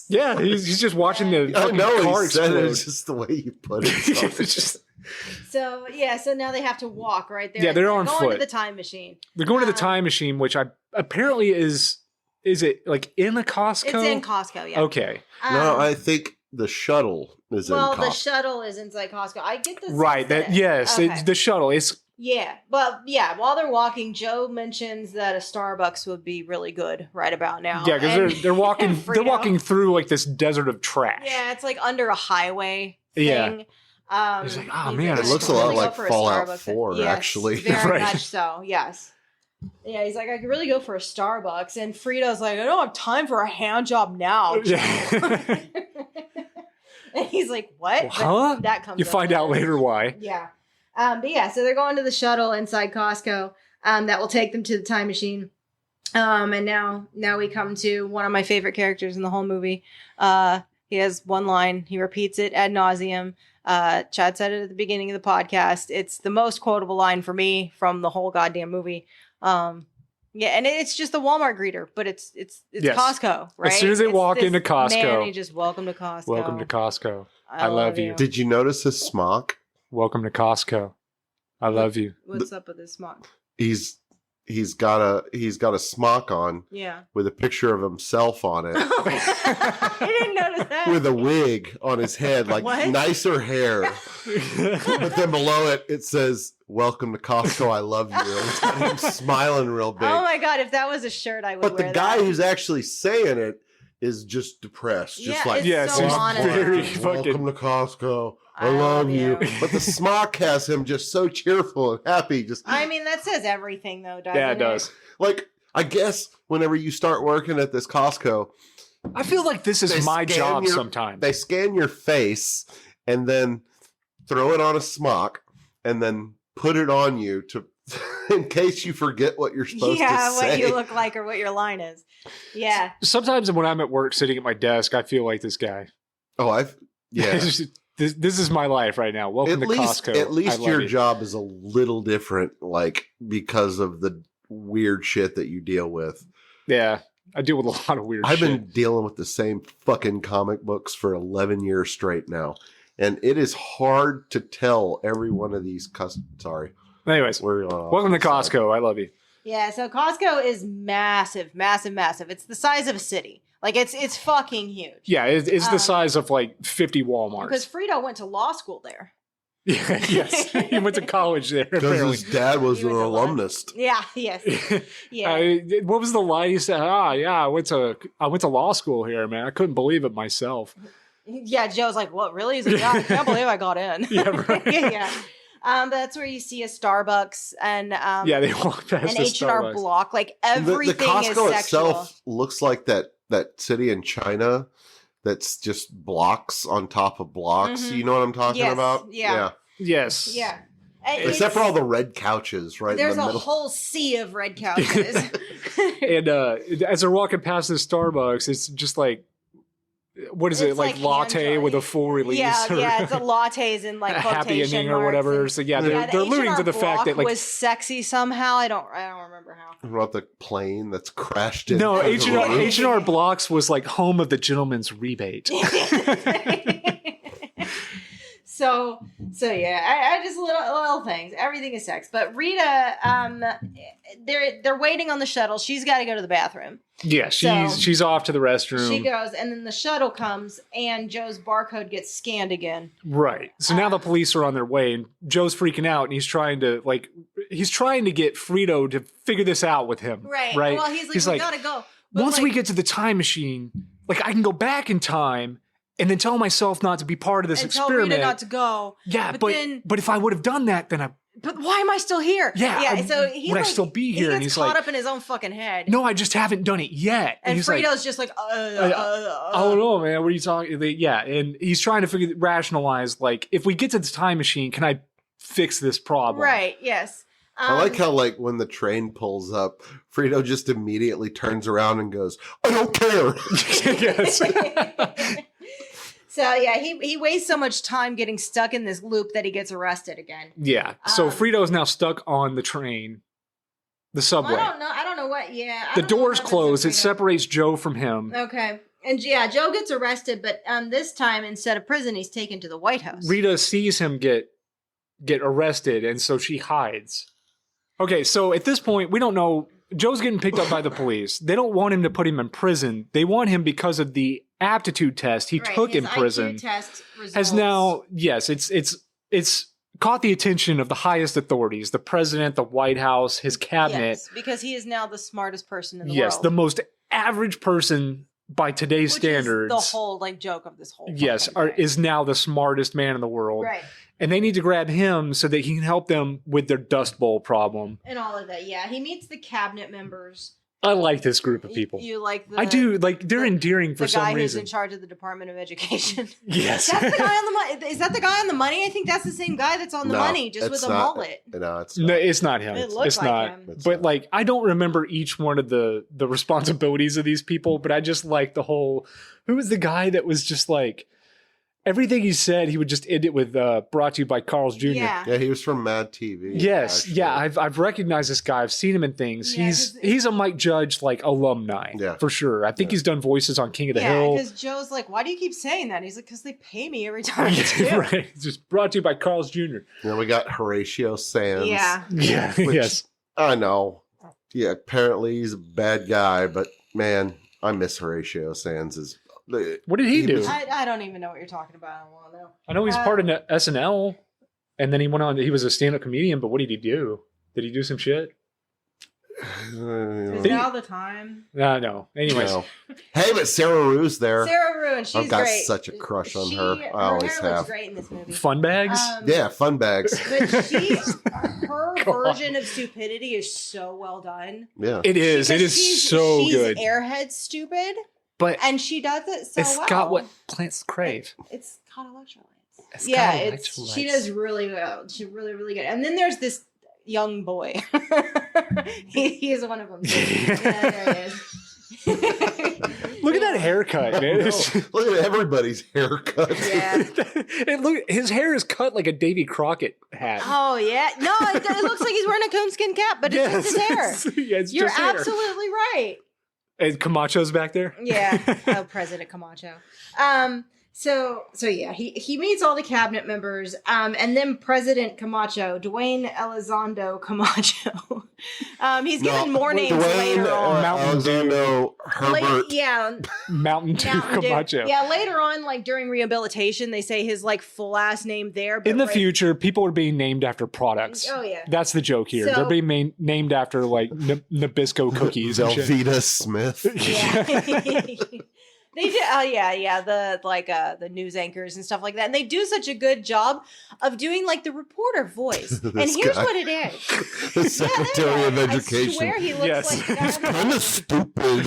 Yeah, he's just watching the I fucking know car he said explode. it's just the way you put it. It's just, So now they have to walk right there. Yeah, they're on going foot. to the time machine. They're going to the time machine, which apparently is it like in a Costco? It's in Costco, yeah. Okay. No, I think the shuttle is in Costco. the shuttle is inside Costco. I get this. Right. It's the shuttle. It's While they're walking, Joe mentions that a Starbucks would be really good right about now. yeah, because they're walking Frito. they're walking through like this desert of trash. Yeah, it's like under a highway thing. Yeah. He's like, oh man, It looks a lot like Fallout 4, actually. Very Right. much so. Yes. Yeah, he's like, I could really go for a Starbucks, and Frito's like, I don't have time for a hand job now. Joe. And he's like, what? Huh? But that comes. You up find out later. later why. Yeah. So they're going to the shuttle inside Costco that will take them to the time machine. And now we come to one of my favorite characters in the whole movie. He has one line. He repeats it ad nauseum. Chad said it at the beginning of the podcast. It's the most quotable line for me from the whole goddamn movie. Yeah, and it's just the Walmart greeter, but it's Yes. Costco, right? As soon as they It's walk this into Costco. man, he just welcome to Costco. Welcome to Costco. I love you. Did you notice his smock? Welcome to Costco. I love you. What's up with this smock? He's got a smock on Yeah. with a picture of himself on it. I didn't notice that. With a wig on his head, like What? nicer hair. But then below it, it says, "Welcome to Costco. I love you." And it's got him smiling real big. Oh my god! If that was a shirt, I would But wear the guy that. who's actually saying it is just depressed, just Yeah, like it's Yes, so he's monotone. very welcome to Costco. I love you. But the smock has him just so cheerful and happy. Just I mean, that says everything, though, doesn't it? Yeah, it does. like, I guess whenever you start working at this Costco, I feel like this They is my scan job your- sometimes. they scan your face and then throw it on a smock and then put it on you to in case you forget what you're supposed to Yeah, say. what you look like or what your line is. Yeah. Sometimes when I'm at work sitting at my desk, I feel like this guy. Yeah. This is my life right now. Welcome At to least, Costco. at least I love your you. job is a little different, like because of the weird shit that you deal with. Yeah, I deal with a lot of weird I've shit. been dealing with the same fucking comic books for 11 years straight now. And it is hard to tell every one of these sorry. Anyways, We're going off. welcome to Costco. I love you. Yeah, so Costco is massive, massive, massive. It's the size of a city. Like, it's fucking huge. Yeah, it's the size of like 50 Walmarts. Because Frito went to law school there. Yeah, yes, he went to college there. Because Apparently. his dad was He an went to law- alumnus. Yeah, yes. Yeah. What was the line he said? Yeah, I went to law school here, man. I couldn't believe it myself. Yeah, Joe's like, what, really? He's like, yeah, I can't believe I got in. Yeah, right. Yeah. That's where you see a Starbucks and Yeah, they walk past an the H&R Starbucks. Block. Like, The everything Costco is sexual. itself looks like that city in China that's just blocks on top of blocks. Mhm. You know what I'm talking Yes, about? yeah. Yes. Yeah. Except for all the red couches right in There's the a middle. whole sea of red couches. And as they're walking past the Starbucks, it's just like, what is it? It's Like like latte hand with a dry. full release? Yeah, or yeah, it's a lattes in like a happy quotation ending or marks whatever. and- So yeah, Yeah, they're alluding to the fact that like was sexy somehow. I don't remember how. What about the plane that's crashed in? no, front of the road? H&R Blocks was like home of the gentleman's rebate. So yeah, I just little things. Everything is sex. But Rita, they're waiting on the shuttle. She's got to go to the bathroom. Yeah, she's off to the restroom. She goes, and then the shuttle comes, and Joe's barcode gets scanned again. Right. So now the police are on their way, and Joe's freaking out, and he's trying to get Frito to figure this out with him. Right. Well, he's like, we gotta go. But once we get to the time machine, like I can go back in time and then tell myself not to be part of this and tell experiment. Rita not to go. Yeah, but if I would have done that, then But why am I still here? Yeah, So he would I still be here? He And gets he's caught like, up in his own fucking head. no, I just haven't done it yet. And he's Frito's like, just like, I don't know, man. What are you talking? Yeah, and he's trying to rationalize, like, if we get to the time machine, can I fix this problem? Right. Yes. I like how, like, when the train pulls up, Frito just immediately turns around and goes, "I don't care." Yes. So yeah, he wastes so much time getting stuck in this loop that he gets arrested again. Yeah. So Frito is now stuck on the train, the subway. Well, I don't know what. Yeah. I The don't know what doors happens to close. It Frito. separates Joe from him. Okay. And yeah, Joe gets arrested, but this time instead of prison, he's taken to the White House. Rita sees him get arrested, and so she hides. Okay, so at this point, we don't know. Joe's getting picked up by the police. They don't want him to put him in prison. They want him because of the aptitude test he took his in prison. IQ test Has results. now, yes, it's caught the attention of the highest authorities, the president, the White House, his cabinet. Yes, because he is now the smartest person in the Yes, world. the most average person by today's Which standards. is the whole joke of this whole. Yes, fucking thing. is now the smartest man in the world. Right. And they need to grab him so that he can help them with their Dust Bowl problem. And all of that. Yeah, he meets the cabinet members. I like this group of people. You like the I do. Like, they're endearing for the some guy who's reason. in charge of the Department of Education. Yes. That's the guy on the money. Is that the guy on the money? I think that's the same guy that's on the No, money, just it's with a not. mullet. No, it's No, not. it's not him. It looks it's like not. him. It's But not. like, I don't remember each one of the responsibilities of these people. But I just like the whole. Who was the guy that was just like? everything he said, he would just end it with brought to you by Carl's Jr. Yeah. Yeah, he was from Mad TV. Yes, actually. yeah, I've recognized this guy. I've seen him in things. Yeah, He's a Mike Judge like alumni, Yeah. for sure. I think he's done voices on King of the Yeah, Hill. because Joe's like, why do you keep saying that? He's like, because they pay me every time I do. Right, just brought to you by Carl's Jr. Then we got Horatio Sands. Yeah. Yeah, Which- yes. I know. Yeah, apparently he's a bad guy, but man, I miss Horatio Sands. What did he do? was- I don't even know what you're talking about. I don't want to know. I know he's part of SNL, and then he went on. He was a stand-up comedian, but what did he do? Did he do some shit? Is now the time? No. Anyways, No. Hey, but Sarah Rue's there. Sarah Ruin, she's I've got great. such a crush on her. I always hair looks have. great in this movie. fun bags. Yeah, fun bags. But her version of stupidity is so well done. Yeah. It is. It Because is so she's good. Airhead stupid, But and she does it so it's well. got what plants crave. It's got electrolytes. It's Yeah, got she electrolytes. does really well. She's really, really good. And then there's this young boy. he is one of them. Yeah, there he is. Look at that haircut, man. It's- Look at everybody's haircut. Yeah. his hair is cut like a Davy Crockett hat. Oh yeah. No, it looks like he's wearing a coonskin cap, but it's just his hair. Yeah, it's You're just hair. absolutely right. And Camacho's back there. Yeah. Oh, President Camacho. So yeah, he meets all the cabinet members, and then President Camacho, Dwayne Elizondo Camacho. He's given more names later on. Elizondo Herbert. Yeah, Mountain Dew Mountain Dew. Camacho. Yeah, later on, like during rehabilitation, they say his like full last name there. But In the right- future, people are being named after products. Oh yeah. That's the joke here. So- They're being named after like Nabisco cookies. and shit. Velveeta Smith. Yeah. They do, the news anchors and stuff like that, and they do such a good job of doing like the reporter voice. And This here's guy. what it is: The Secretary of I Education. swear he looks Yes. like the guy. He's kind of stupid.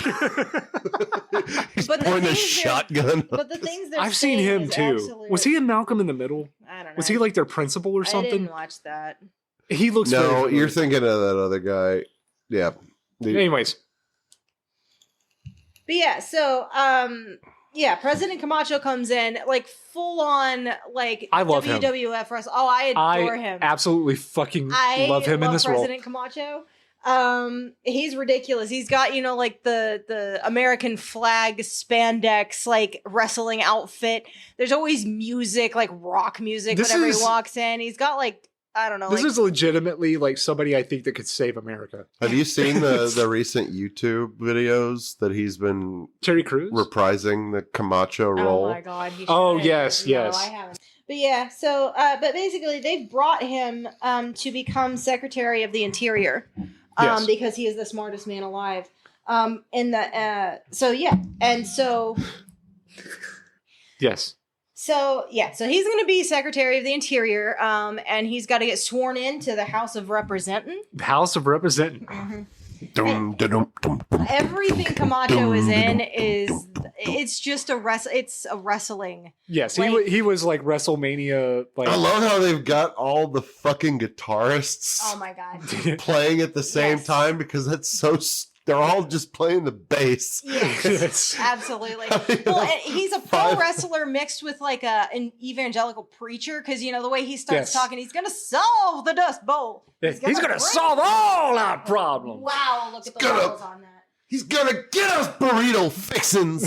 He's But the pointing a things shotgun. But the things they're I've seen saying him is too. absolutely- Was he in Malcolm in the Middle? I don't know. Was he like their principal or I something? didn't watch that. He looks. very No, familiar. you're thinking of that other guy. Yeah. Anyways, But yeah, so yeah, President Camacho comes in like full on like I love him. WWF wrestler. Oh, I adore him. absolutely fucking I love him in this President Camacho. He's ridiculous. He's got, like the American flag spandex, like wrestling outfit. There's always music, like rock music, This whenever is- he walks in. He's got like, I don't know. role. This like, is legitimately like somebody I think that could save America. Have you seen the recent YouTube videos that he's been Terry Crews. reprising the Camacho oh role? my God. He Oh, should. yes, No, yes. I haven't. But yeah, so, but basically they've brought him to become Secretary of the Interior Yes. because he is the smartest man alive. So yeah, and so Yes. So he's going to be Secretary of the Interior, and he's got to get sworn into the House of Representing. House of Representing. Dum, dum, dum, dum. Everything Camacho is in it's just a wrestling. Yes, Like- he was like WrestleMania. Like I love how they've got all the fucking guitarists Oh my God! playing at the same Yes. time because that's so. They're all just playing the bass. Yes, Yes. absolutely. I mean, Well, and he's a pro five- wrestler mixed with like an evangelical preacher because the way he starts Yes. talking, he's going to solve the Dust Bowl. He's gonna bring- solve all our problems. Wow! Look at the gonna- levels on that. He's gonna get us burrito fixins.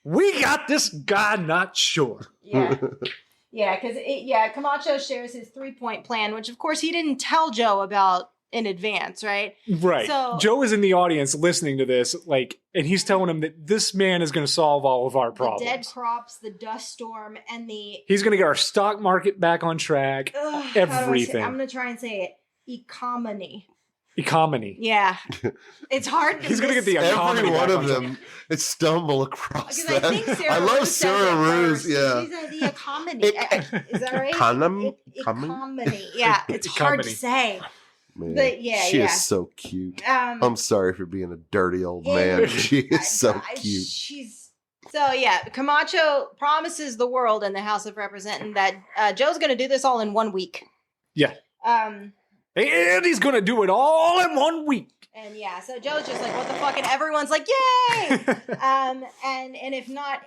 We got this guy not sure. Yeah. Yeah, because Camacho shares his 3-point plan, which of course he didn't tell Joe about in advance, right? Right. So- Joe is in the audience listening to this, like, and he's telling him that this man is going to solve all of our problems. The dead crops, the dust storm, and the He's going to get our stock market back on track. Everything. I'm going to try and say it. Economy. Economy. Yeah, it's hard. He's gonna get the Every economy one back of on them, it stumble across Because I that. think Sarah I love Ruse says Sarah it Ruse. first. Yeah. She said the economy. Is that right? Economy? Economy. Yeah, it's hard to Economy. say. Man, But yeah, she yeah. is so cute. Um, I'm sorry for being a dirty old man. and- She is so cute. She's so yeah. Camacho promises the world in the House of Representatives that Joe's going to do this all in 1 week. Yeah. And he's going to do it all in 1 week. And yeah, so Joe's just like, what the fuck? And everyone's like, yay! and if not,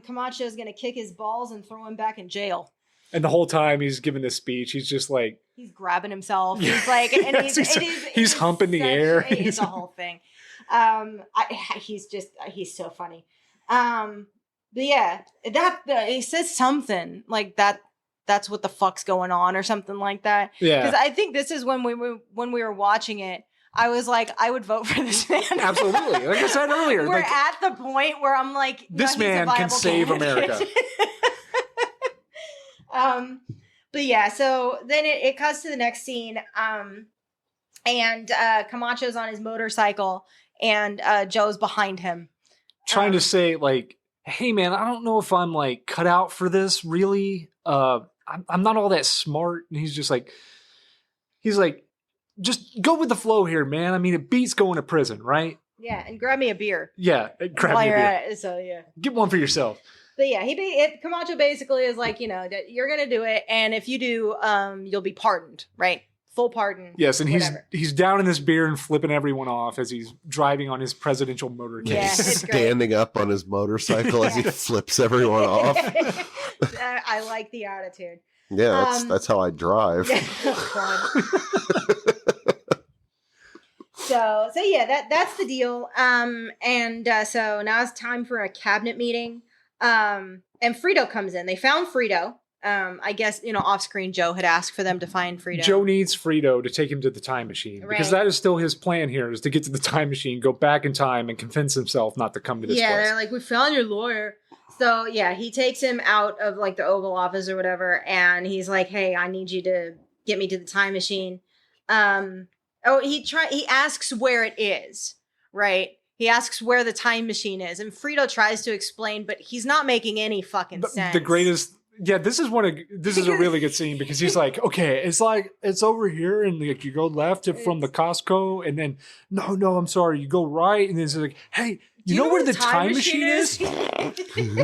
Camacho's going to kick his balls and throw him back in jail. And the whole time he's giving this speech, he's just like... He's grabbing himself. He's like... And he's humping the air. It's a whole thing. He's so funny. But yeah, he says something like that. That's what the fuck's going on or something like that. Yeah. Because I think this is when we were watching it, I was like, I would vote for this man. Absolutely. Like I said earlier. We're at the point where I'm like, this man can save America. But yeah, so then it cuts to the next scene. And Camacho's on his motorcycle and Joe's behind him. Trying to say like, hey man, I don't know if I'm like cut out for this really. I'm not all that smart. And he's like, just go with the flow here, man. I mean, it beats going to prison, right? Yeah, and grab me a beer. Yeah, grab me a beer. So yeah, get one for yourself. But yeah, Camacho basically is like, that you're gonna do it, and if you do, you'll be pardoned, right? Full pardon. Yes, and he's down in this beer and flipping everyone off as he's driving on his presidential motorcade. Yeah, standing up on his motorcycle as he flips everyone off. I like the attitude. Yeah, that's how I drive. So yeah, that's the deal. So now it's time for a cabinet meeting. And Frito comes in. They found Frito. I guess, off screen, Joe had asked for them to find Frito. Joe needs Frito to take him to the time machine because that is still his plan here, is to get to the time machine, go back in time and convince himself not to come to this place. Yeah, they're like, we found your lawyer. So yeah, he takes him out of like the Oval Office or whatever. And he's like, hey, I need you to get me to the time machine. He asks where it is, right? He asks where the time machine is. And Frito tries to explain, but he's not making any fucking sense. The greatest... Yeah, this is a really good scene because he's like, okay, it's over here, and like you go left from the Costco, and then no, I'm sorry, you go right, and then it's like, hey, you know where the time machine is? God damn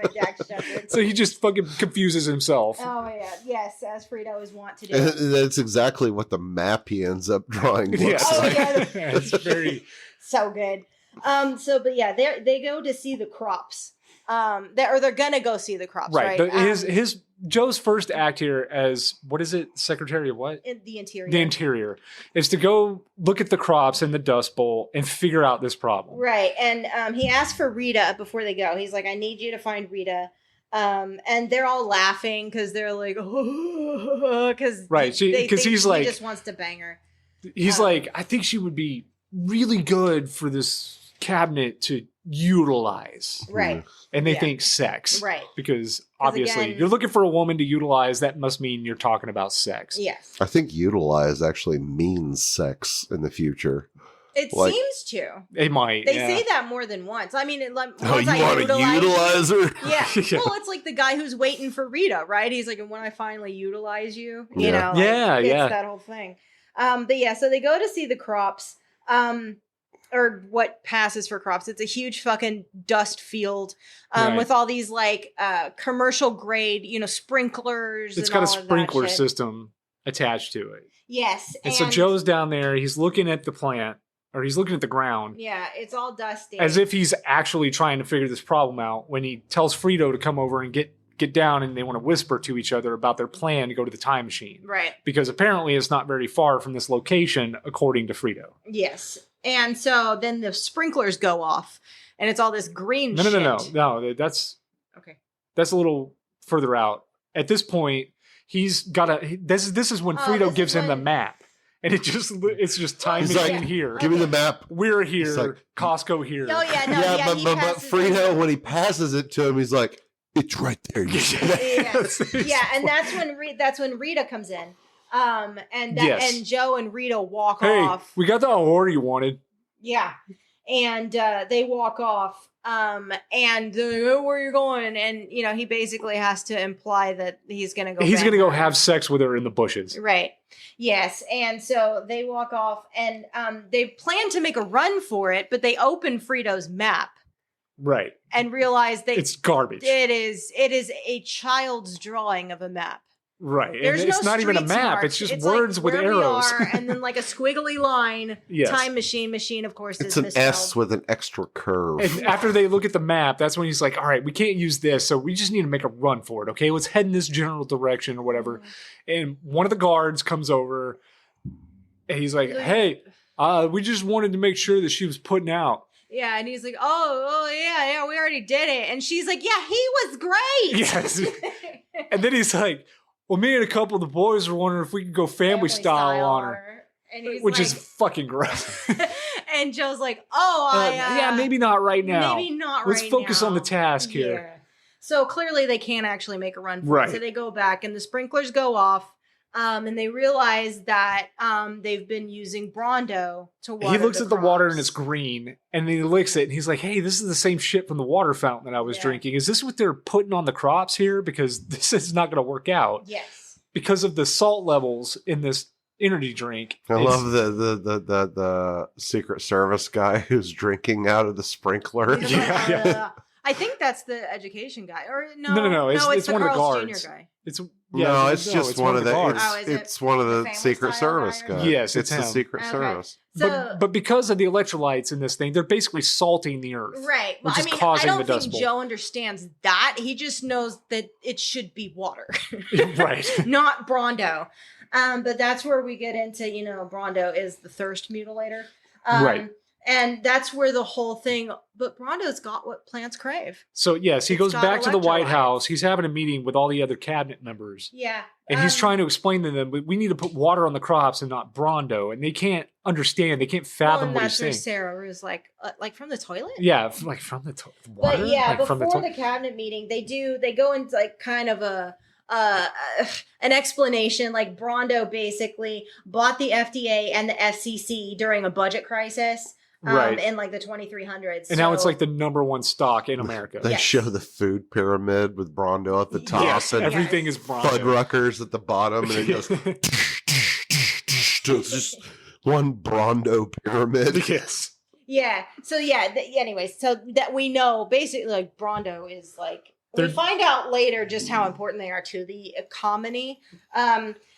it, Dax Shepard. So he just fucking confuses himself. Oh my god, yes, as Frito is wont to do. That's exactly what the map he ends up drawing looks like. Yeah, it's very so good. But yeah, they go to see the crops. They're gonna go see the crops, right? His Joe's first act here as, what is it, Secretary of what? The Interior. The Interior is to go look at the crops in the Dust Bowl and figure out this problem. Right, and he asked for Rita before they go. He's like, I need you to find Rita. And they're all laughing because they're like, because he just wants to bang her. He's like, I think she would be really good for this cabinet to utilize. Right. And they think sex. Right. Because obviously, you're looking for a woman to utilize. That must mean you're talking about sex. Yes. I think utilize actually means sex in the future. It seems to. It might. They say that more than once. I mean, you want to utilize her? Yeah. Well, it's like the guy who's waiting for Rita, right? He's like, and when I finally utilize you, it's that whole thing. But yeah, so they go to see the crops. Or what passes for crops. It's a huge fucking dust field with all these like commercial grade, sprinklers. It's got a sprinkler system attached to it. Yes. And so Joe's down there. He's looking at the plant, or he's looking at the ground. Yeah, it's all dusty. As if he's actually trying to figure this problem out when he tells Frito to come over and get down, and they want to whisper to each other about their plan to go to the time machine. Right. Because apparently it's not very far from this location, according to Frito. Yes. And so then the sprinklers go off, and it's all this green shit. No. That's okay. That's a little further out. At this point, he's got this is when Frito gives him the map, and it's just time machine here. Give me the map. We're here. Like, Costco here. Oh yeah, no, yeah. But Frito, when he passes it to him, he's like, "It's right there." And that's when Rita comes in. And Joe and Rita walk off. We got the order you wanted. Yeah. And they walk off. And they're like, oh, where you're going? And, he basically has to imply that he's going to go. He's going to go have sex with her in the bushes. Right. Yes. And so they walk off, and they plan to make a run for it, but they open Frito's map. Right. And realize it's garbage. It is a child's drawing of a map. Right. There's and it's no not even a street map. smart. It's just It's words like with where arrows. We are, and then like a squiggly line. Yes. Time machine. Machine, of course, It's is an misspelled. S with an extra curve. And after they look at the map, that's when he's like, all right, we can't use this, so we just need to make a run for it, okay? Let's head in this general direction or whatever. And one of the guards comes over, and he's like, hey, we just wanted to make sure that she was putting out. Yeah, and he's like, oh, yeah, we already did it. And she's like, yeah, he was great. Yes. And then he's like, well, me and a couple of the boys were wondering if we could go family style on her. And he's which like, is fucking gross. And Joe's like, oh, yeah, maybe not right now. Maybe not Let's right focus now. on the task here. Yeah. So clearly they can't actually make a run for Right. it. So they go back and the sprinklers go off. And they realize that they've been using Brondo to water. He looks at the water and crops. it's green, and then he licks it, and he's like, hey, this is the same shit from the water fountain that I was drinking. Is this what they're putting on the crops here? Because this is not going to work out. Yes. Because of the salt levels in this energy drink. I love the Secret Service guy who's drinking out of the sprinkler. Yeah. I think that's the education guy. Or No. It's the one of the Carl's guards. Jr. guy. It's Just one of the. guards. Oh, is it It's one of the Family Secret Style Service guy? guys. Yes, it's it's the him. Secret Okay. Service. So, but because of the electrolytes in this thing, they're basically salting the earth. right. Well, which I is mean, I causing don't the Dust think Bowl. Joe understands that. He just knows that it should be water. Right. Not Brondo. But that's where we get into, Brondo is the thirst mutilator. Right. And that's where the whole thing, but Brondo's got what plants crave. So, yes, he It's goes got back to the White electrolytes. House. He's having a meeting with all the other cabinet members. Yeah. And he's trying to explain to them, we need to put water on the crops and not Brondo. And they can't understand. They can't fathom and what that's he's where saying. Sarah was like from the toilet? Yeah, like from the water. But yeah, like from before the the cabinet meeting, they go into like kind of an explanation. Like Brondo basically bought the FDA and the FCC during a budget crisis, Right. in like the 2300s. And now it's like the number one stock in America. They Yes. show the food pyramid with Brondo at the top Yes, and everything is Brondo. Fuddruckers at the bottom, and it goes. It's just one Brondo pyramid. Yes. Yeah. So yeah. Anyways, so that we know basically like Brondo is like we They're- find out later just how important they are to the economy.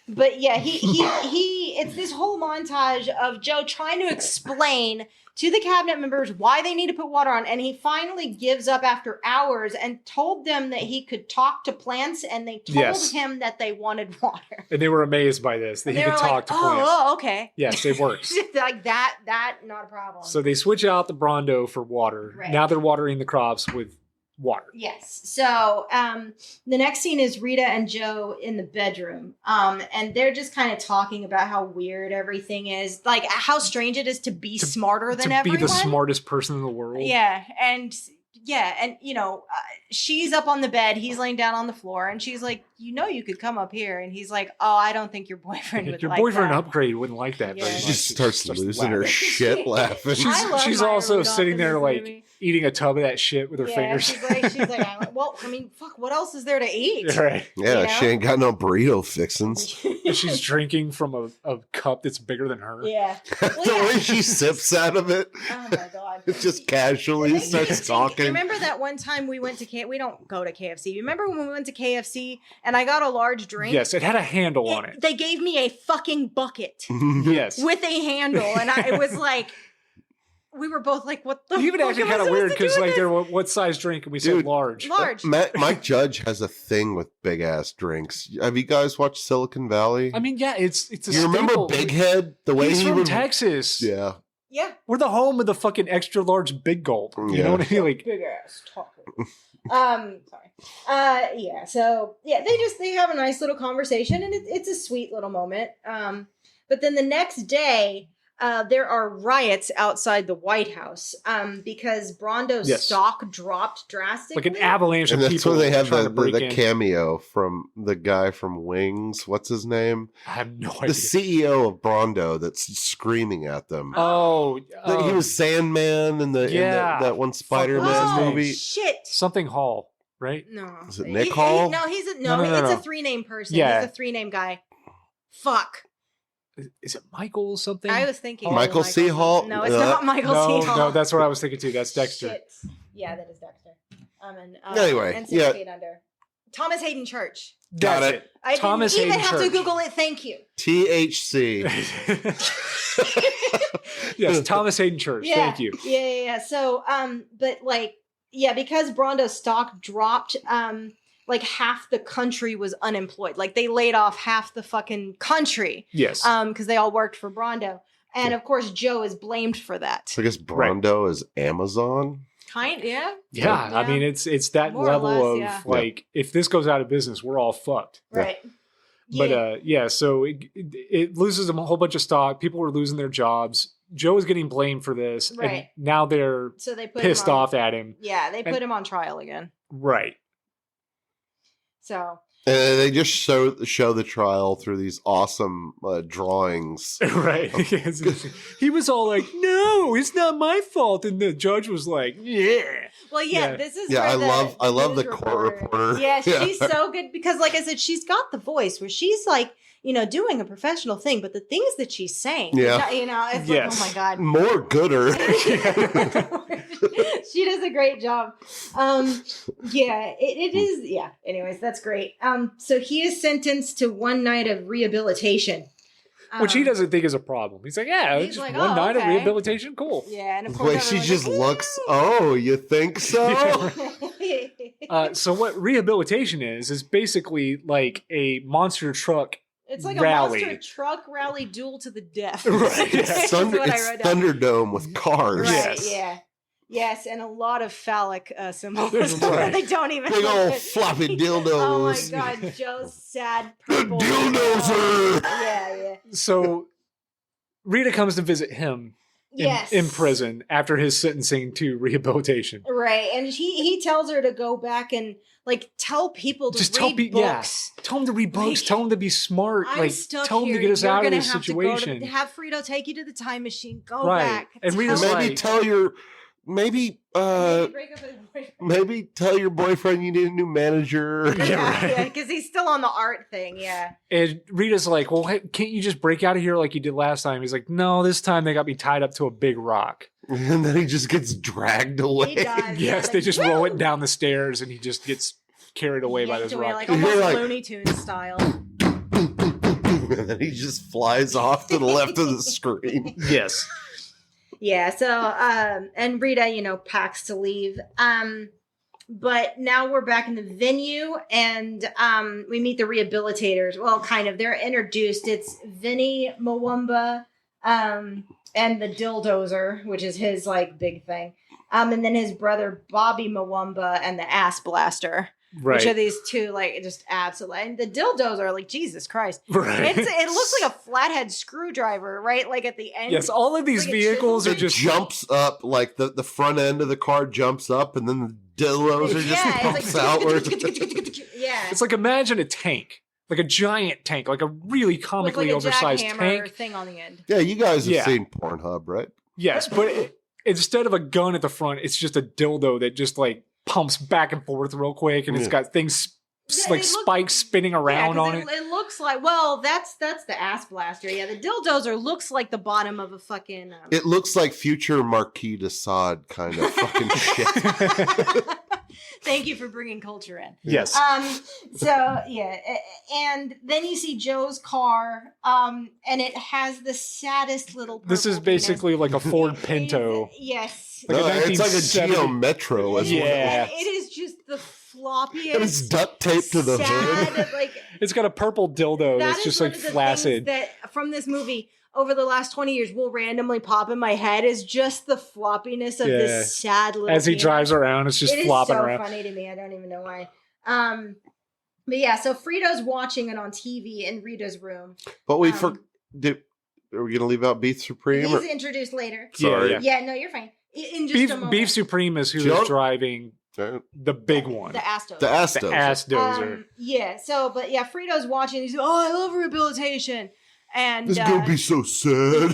But yeah, he it's this whole montage of Joe trying to explain to the cabinet members why they need to put water on, and he finally gives up after hours and told them that he could talk to plants, and they told Yes. him that they wanted water. And they were amazed by this, that And he they could were talk like, to plants. oh, okay. Yes, it works. Like that, not a problem. So they switch out the Brondo for water. Right. Now they're watering the crops with water. Yes. So the next scene is Rita and Joe in the bedroom. And they're just kind of talking about how weird everything is. Like how strange it is to be smarter than to everyone. be the smartest person in the world. Yeah. And she's up on the bed, he's laying down on the floor, and she's like, you could come up here. And he's like, oh, I don't think your boyfriend would Your like boyfriend that. upgrade wouldn't like that Yeah. very She much. just starts losing her laughing. shit laughing. I love She's Maya also Rudolph sitting in there this like movie. eating a tub of that shit with her fingers. She's like, well, I mean, fuck, what else is there to eat? Right. Yeah, You she know? ain't got no burrito fixins. And she's drinking from a cup that's bigger than her. Yeah. The way she sips out of it, Oh my god. it just casually starts talking. Remember that one time we went to we don't go to KFC. You remember when we went to KFC and I got a large drink? Yes, it had a handle on it. They gave me a fucking bucket Yes. with a handle, and it was like we were both like, "What the?" You even fuck acted am I kind of supposed weird to do because with like this? they're what size drink, and we Dude, said large. Large. Mike Judge has a thing with big ass drinks. Have you guys watched Silicon Valley? I mean, yeah, it's a you remember staple. Big Head? The way He's he from would. Texas. Yeah. Yeah. We're the home of the fucking extra large big gulp. You Yeah. know what I mean? Like, Big ass talker. Sorry. Yeah. So yeah, they have a nice little conversation, and it's a sweet little moment. But then the next day, there are riots outside the White House because Brondo's Yes. stock dropped drastically. like an avalanche And of that's people where they have trying the to break in. cameo from the guy from Wings. What's his name? I have no The idea. CEO of Brondo that's screaming at them. Oh, He was Sandman in yeah. that one Spider-Man his name? movie. Shit. something Hall, right? No. Is it Nick Hall? No, he's a No, it's no. a 3-name person. Yeah. He's a 3-name guy. Fuck. Is it Michael something? I was thinking Michael C. Hall? No, it's not Michael no, C. Hall. no, that's what I was thinking too. That's Dexter. Shit. Yeah, that is Dexter. And Anyway, and 6 yeah. Feet Under. Thomas Hayden Church. Got That's it. I Thomas didn't even Hayden have to Church. Google it. Thank you. THC. Yes, Thomas Hayden Church. Thank you. Yeah. So, but like, yeah, because Brondo's stock dropped, like half the country was unemployed. Like they laid off half the fucking country. Yes. Because they all worked for Brondo. And of course, Joe is blamed for that. So I guess Brondo is Amazon. Yeah. Yeah, I mean it's that More or level less, of yeah. like if this goes out of business, we're all fucked. Right. But so it loses a whole bunch of stock. People are losing their jobs. Joe is getting blamed for this, Right. and now they're So they put pissed him on, off at him. Yeah, they put him on trial again. Right. So And they just show the trial through these awesome drawings. Right. He was all like, "No, it's not my fault," and the judge was like, "Yeah." well, yeah. This is Yeah, where I love news the court reporter. Yeah, she's so good because, like I said, she's got the voice where she's like, doing a professional thing, but the things that she's saying, it's Yes. like, oh my god, More gooder. she does a great job. It is. Yeah. Anyways, that's great. So he is sentenced to 1 night of rehabilitation, Which he doesn't think is a problem. He's like, "Yeah, He's just like, one oh, night of okay. rehabilitation, cool." Yeah, and of The course way she everyone's just like, looks. Oh, you think so? So what rehabilitation is basically like a monster truck. It's like rally. a monster truck rally duel to the death. Right, yeah. That's Thunder, what I it's wrote down. Thunderdome with cars. Right, Yes. yeah. Yes, and a lot of phallic symbols. Right. They don't even Big look old good. floppy Oh my dildos. god, Joe's sad The purple. dildozer. Yeah. So Rita comes to visit him Yes. in prison after his sentencing to rehabilitation. Right, and he tells her to go back and like tell people to Just read tell people, books. tell him to read books. Like, tell him to be smart. I'm like, stuck tell him here. to get us You're out of gonna this have situation. To have Frito take you to the time machine. Go Right. back. And Tell Rita's him- like- Maybe tell your maybe break up with his boyfriend. maybe tell your boyfriend you need a new manager. Yeah, because he's still on the art thing. Yeah. And Rita's like, "Well, hey, can't you just break out of here like you did last time?" He's like, "No, this time they got me tied up to a big rock." And then he just gets dragged away. He does. Yes, Yeah, they like, just woo! roll it down the stairs, and he just gets carried away by Yanked this away, rock. like You're almost like- Looney Tunes style. And then he just flies off to the left of the screen. Yes. Yeah. So, and Rita, packs to leave. But now we're back in the venue, and we meet the rehabilitators. Well, kind of. They're introduced. It's Vinny Mwamba, and the Dildozer, which is his like big thing. And then his brother Bobby Mwamba and the Ass Blaster. Right. Which are these two like just absolutely? And the dildos are like Jesus Christ. Right. It looks like a flathead screwdriver, right? Like at the end. Yes, all of these Like a vehicles are It just jumps up, like the front end of the car jumps up, and then the dildos are just pumps outwards. Yeah. It's like imagine a tank, like a giant tank, like a really With comically like a oversized jackhammer tank. thing on the end. Yeah, you guys have Yeah. seen Pornhub, right? Yes, but instead of a gun at the front, it's just a dildo that just like pumps back and forth real quick, and it's Yeah. got things Yeah, like they look- spikes spinning around 'cause on it. It looks like that's the Ass Blaster. Yeah, the dildozer looks like the bottom of a fucking. It looks like future Marquis de Sade kind of fucking shit. Thank you for bringing culture in. Yes. So yeah, and then you see Joe's car, and it has the saddest little. This is purple penis. basically like a Ford Pinto. Yes. Like a No, it's like a 1970 Geo Metro. Is what it Yeah. is. It is just the floppiest. And it's duct taped to the sad, hood. like It's got a purple dildo that that's is just one like of the flaccid. things that from this movie over the last 20 years will randomly pop in my head is just the floppiness of Yeah. this sad little As he penis. drives around, it's just It is flopping so around. funny to me. I don't even know why. But yeah, so Frito's watching it on TV in Rita's room. But we Um, are we gonna leave out Beef Supreme? He's introduced later. Sorry. Yeah. Yeah, no, you're fine. In just Beef, a moment. Beef Supreme is who Joe- is driving Uh, the big one. The Astos. the ass The dozer. ass dozer. Yeah, so, but yeah, Frito's watching. He's like, oh, I love rehabilitation. And This is gonna be so sad.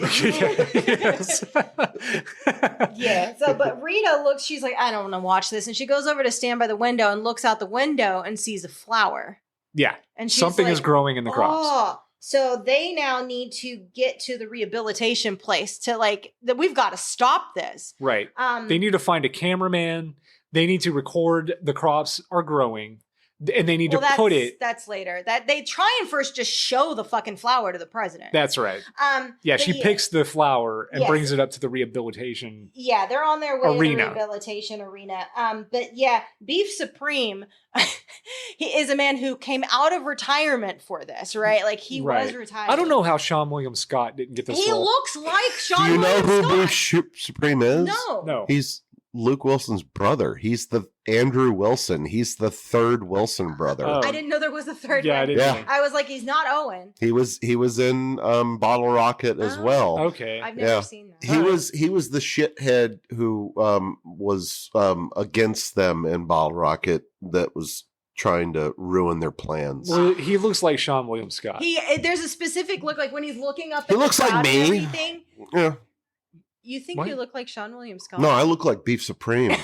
Yes. yeah, so, but Rita looks, she's like, I don't want to watch this. And she goes over to stand by the window and looks out the window and sees a flower. Yeah. And she's Something like, is growing in the crops. Oh, so they now need to get to the rehabilitation place to like, that we've got to stop this. Right. They need to find a cameraman. They need to record the crops are growing. And they need to put it. That's later. That they try and first just show the fucking flower to the president. That's right. She picks the flower and brings it up to the rehabilitation. Yeah, they're on their way to the rehabilitation arena. But yeah, Beef Supreme, he is a man who came out of retirement for this, right? Like he was retired. I don't know how Sean William Scott didn't get this role. He looks like Sean Do you William know who Scott. Beef Supreme is? No. He's Luke Wilson's brother. He's the Andrew Wilson. He's the third Wilson brother. I didn't know there was a third one. I didn't know. I was like, he's not Owen. He was in Bottle Rocket as well. Okay. I've never seen that. He was the shithead who was against them in Bottle Rocket that was trying to ruin their plans. Well, he looks like Sean William Scott. There's a specific look, like when he's looking up at He looks the like crowd and me. everything. Yeah. You think What? you look like Sean William Scott? No, I look like Beef Supreme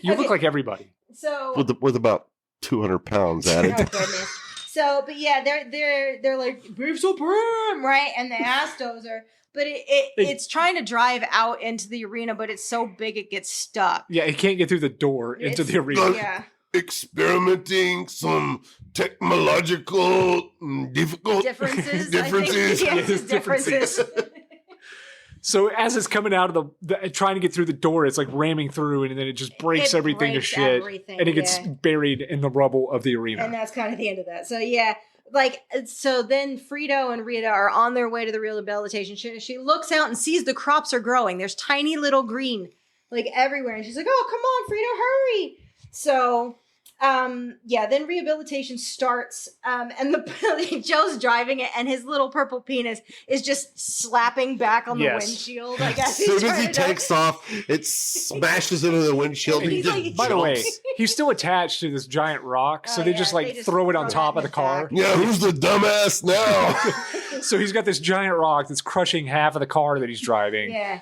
You look like everybody. So with about 200 pounds added. oh goodness. So, but yeah, they're like Beef Supreme, right? And the ass dozer. But it's trying to drive out into the arena, but it's so big it gets stuck. Yeah, he can't get through the door into the arena. Yeah. Experimenting some technological difficult differences. differences. I think, yes, differences. So as it's coming out of the trying to get through the door, it's like ramming through, and then it just breaks everything to shit, and it gets buried in the rubble of the arena. And that's kind of the end of that. So yeah, so then Frito and Rita are on their way to the rehabilitation. She looks out and sees the crops are growing. There's tiny little green like everywhere, and she's like, "Oh, come on, Frito, hurry!" So. Then rehabilitation starts, and Joe's driving it, and his little purple penis is just slapping back on the windshield. I guess as soon as he takes off, it smashes into the windshield. And he just by the way, he's still attached to this giant rock, so they just throw it on top of the car. Yeah, who's the dumbass now? So he's got this giant rock that's crushing half of the car that he's driving. Yeah.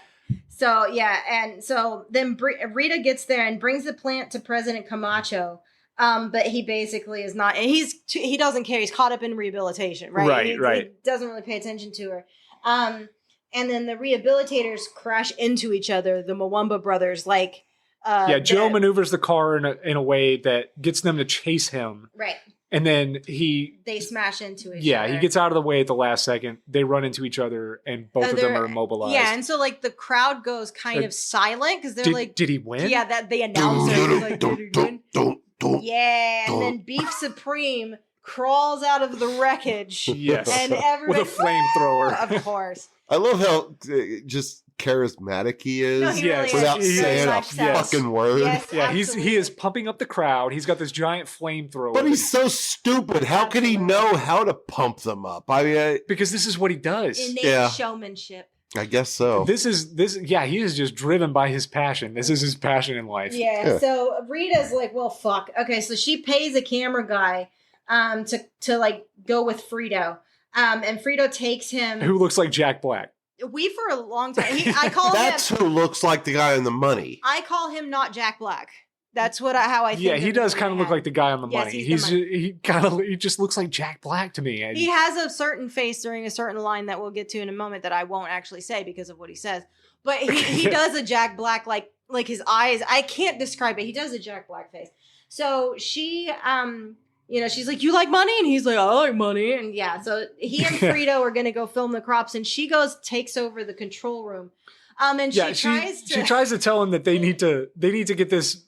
So yeah, and so then Rita gets there and brings the plant to President Camacho. But he basically is not, and he doesn't care. He's caught up in rehabilitation, right? He doesn't really pay attention to her. And then the rehabilitators crash into each other, the Mwamba brothers, Joe maneuvers the car in a way that gets them to chase him. Right. And then they smash into each other. Yeah, he gets out of the way at the last second. They run into each other, and both of them are immobilized. Yeah, and so the crowd goes kind of silent because they're did he win? Yeah, that the announcer is like, did he win? Yeah, and then Beef Supreme crawls out of the wreckage. Yes, and everybody with a flamethrower. Of course. I love how just charismatic he is. No, he really without is. saying a fucking word. Yes, yeah, he is pumping up the crowd. He's got this giant flamethrower. But he's so stupid. How could he know how to pump them up? I mean, because this is what he does. Innate showmanship. I guess so. He is just driven by his passion. This is his passion in life. Yeah. So Rita's like, well, fuck. Okay, so she pays a camera guy to go with Frito. And Frito takes him. Who looks like Jack Black. For a long time. I call That's who looks like the guy in the money. I call him not Jack Black. That's how I think. Yeah, he does kind of look like the guy on the money. He just looks like Jack Black to me. He has a certain face during a certain line that we'll get to in a moment that I won't actually say because of what he says. But he does a Jack Black like his eyes. I can't describe it. He does a Jack Black face. So she she's like, "You like money?" And he's like, "I like money." And yeah, so he and Frito are gonna go film the crops, and she takes over the control room. And she tries to tell him that they need to get this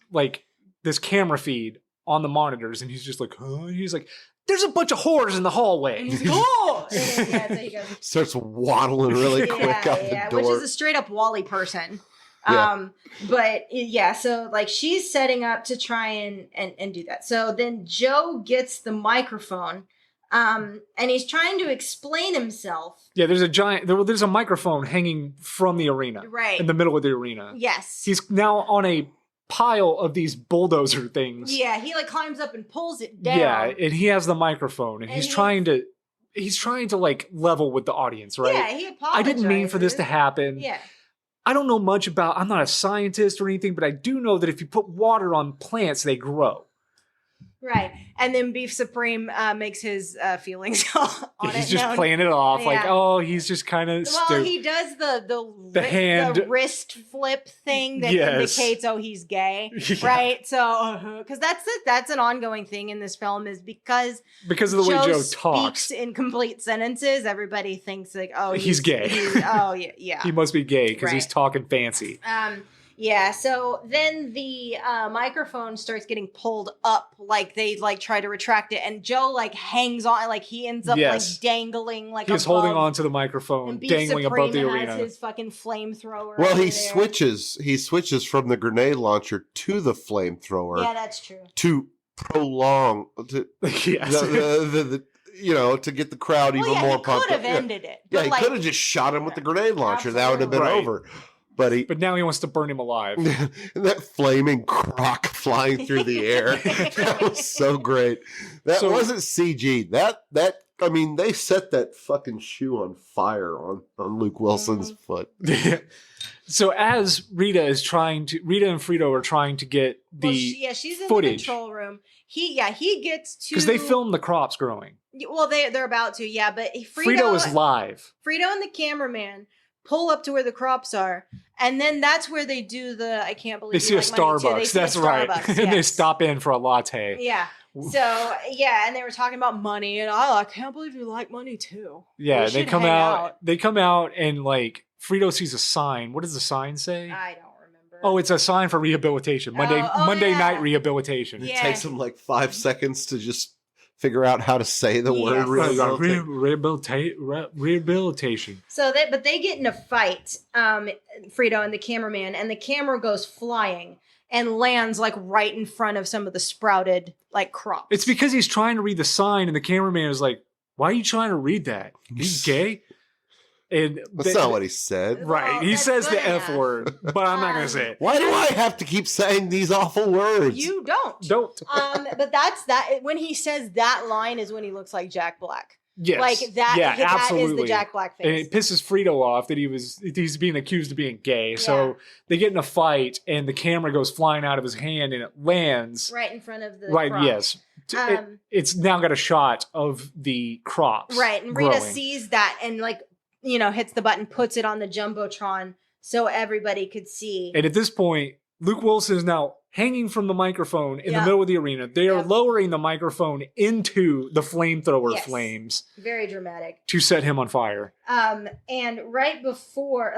this camera feed on the monitors, and he's just like, huh? He's like, "There's a bunch of whores in the hallway." And he's like, "Oh!" And then, so he goes, starts waddling really quick out the door, which is a straight up Wally person. Yeah. So she's setting up to try and do that. So then Joe gets the microphone. And he's trying to explain himself. Yeah, there's a microphone hanging from the arena. Right. In the middle of the arena. Yes. He's now on a pile of these bulldozer things. Yeah, he climbs up and pulls it down. Yeah, and he has the microphone, and he's trying to level with the audience, right? Yeah, he apologizes. I didn't mean for this to happen. Yeah. I don't know much I'm not a scientist or anything, but I do know that if you put water on plants, they grow. Right. And then Beef Supreme makes his feelings on He's it just known. playing it off like, Yeah. oh, he's just kind of Well, stupid. he does hand- the wrist flip thing that Yes. indicates, oh, he's gay, Yeah. right? So, because that's an ongoing thing in this film is because of the way Joe talks. speaks in complete sentences, everybody thinks like, oh, He's gay. Oh, yeah. He must be gay because he's Right. talking fancy. Yeah, so then the microphone starts getting pulled up, like they like try to retract it, and Joe like hangs on, like he ends up Yes. like dangling, like He's above, holding on to the microphone, and Beef dangling Supreme above the has arena. his fucking flamethrower. Well, over he there. switches from the grenade launcher to the flamethrower Yeah, that's true. to prolong to Yes. to get the crowd even Well, yeah, more he pumped could have up. ended it. Yeah, but, he like, could have just shot him with the grenade launcher. That would have been Right. over. But But now he wants to burn him alive. that flaming crock flying through the air, that was so great. That So- wasn't CG. That I mean, they set that fucking shoe on fire on Luke Wilson's foot. So as Rita and Frito are trying to get the she's in footage. the control room. He gets to because they filmed the crops growing. Well, they're about to, yeah, but Frito is live. Frito and the cameraman pull up to where the crops are, and then that's where they do the I can't believe They see a like money too. They Starbucks. see a That's right. Starbucks, And they yes. stop in for a latte. Yeah. So yeah, and they were talking about money, and I can't believe you like money too. Yeah, We they should come hang out. They come out and like Frito sees a sign. What does the sign say? I don't remember. Oh, it's a sign for rehabilitation. Monday yeah. night rehabilitation. Yeah. It takes him like 5 seconds to just figure out how to say the word Yes. Rehabilitation. So but they get in a fight, Frito and the cameraman, and the camera goes flying and lands like right in front of some of the sprouted like crops. It's because he's trying to read the sign, and the cameraman is like, "Why are you trying to read that? He's gay." And That's not what he said. Right. Well, He that's says good the F enough. word, but I'm not going to say it. Why do I have to keep saying these awful words? You don't. Don't. But that's that. When he says that line is when he looks like Jack Black. Yes. Like that. Yeah, that absolutely. is the Jack Black face. And it pisses Frito off that he's being accused of being gay. Yeah. So they get in a fight, and the camera goes flying out of his hand, and it lands right in front of the right. crop. Yes, it's now got a shot of the crops. Right, and Rita growing. sees that and hits the button, puts it on the jumbotron so everybody could see. And at this point, Luke Wilson is now hanging from the microphone in the Yep. middle of the arena. They are Yep. lowering the microphone into the flamethrower Yes. flames Very dramatic. to set him on fire. And right before,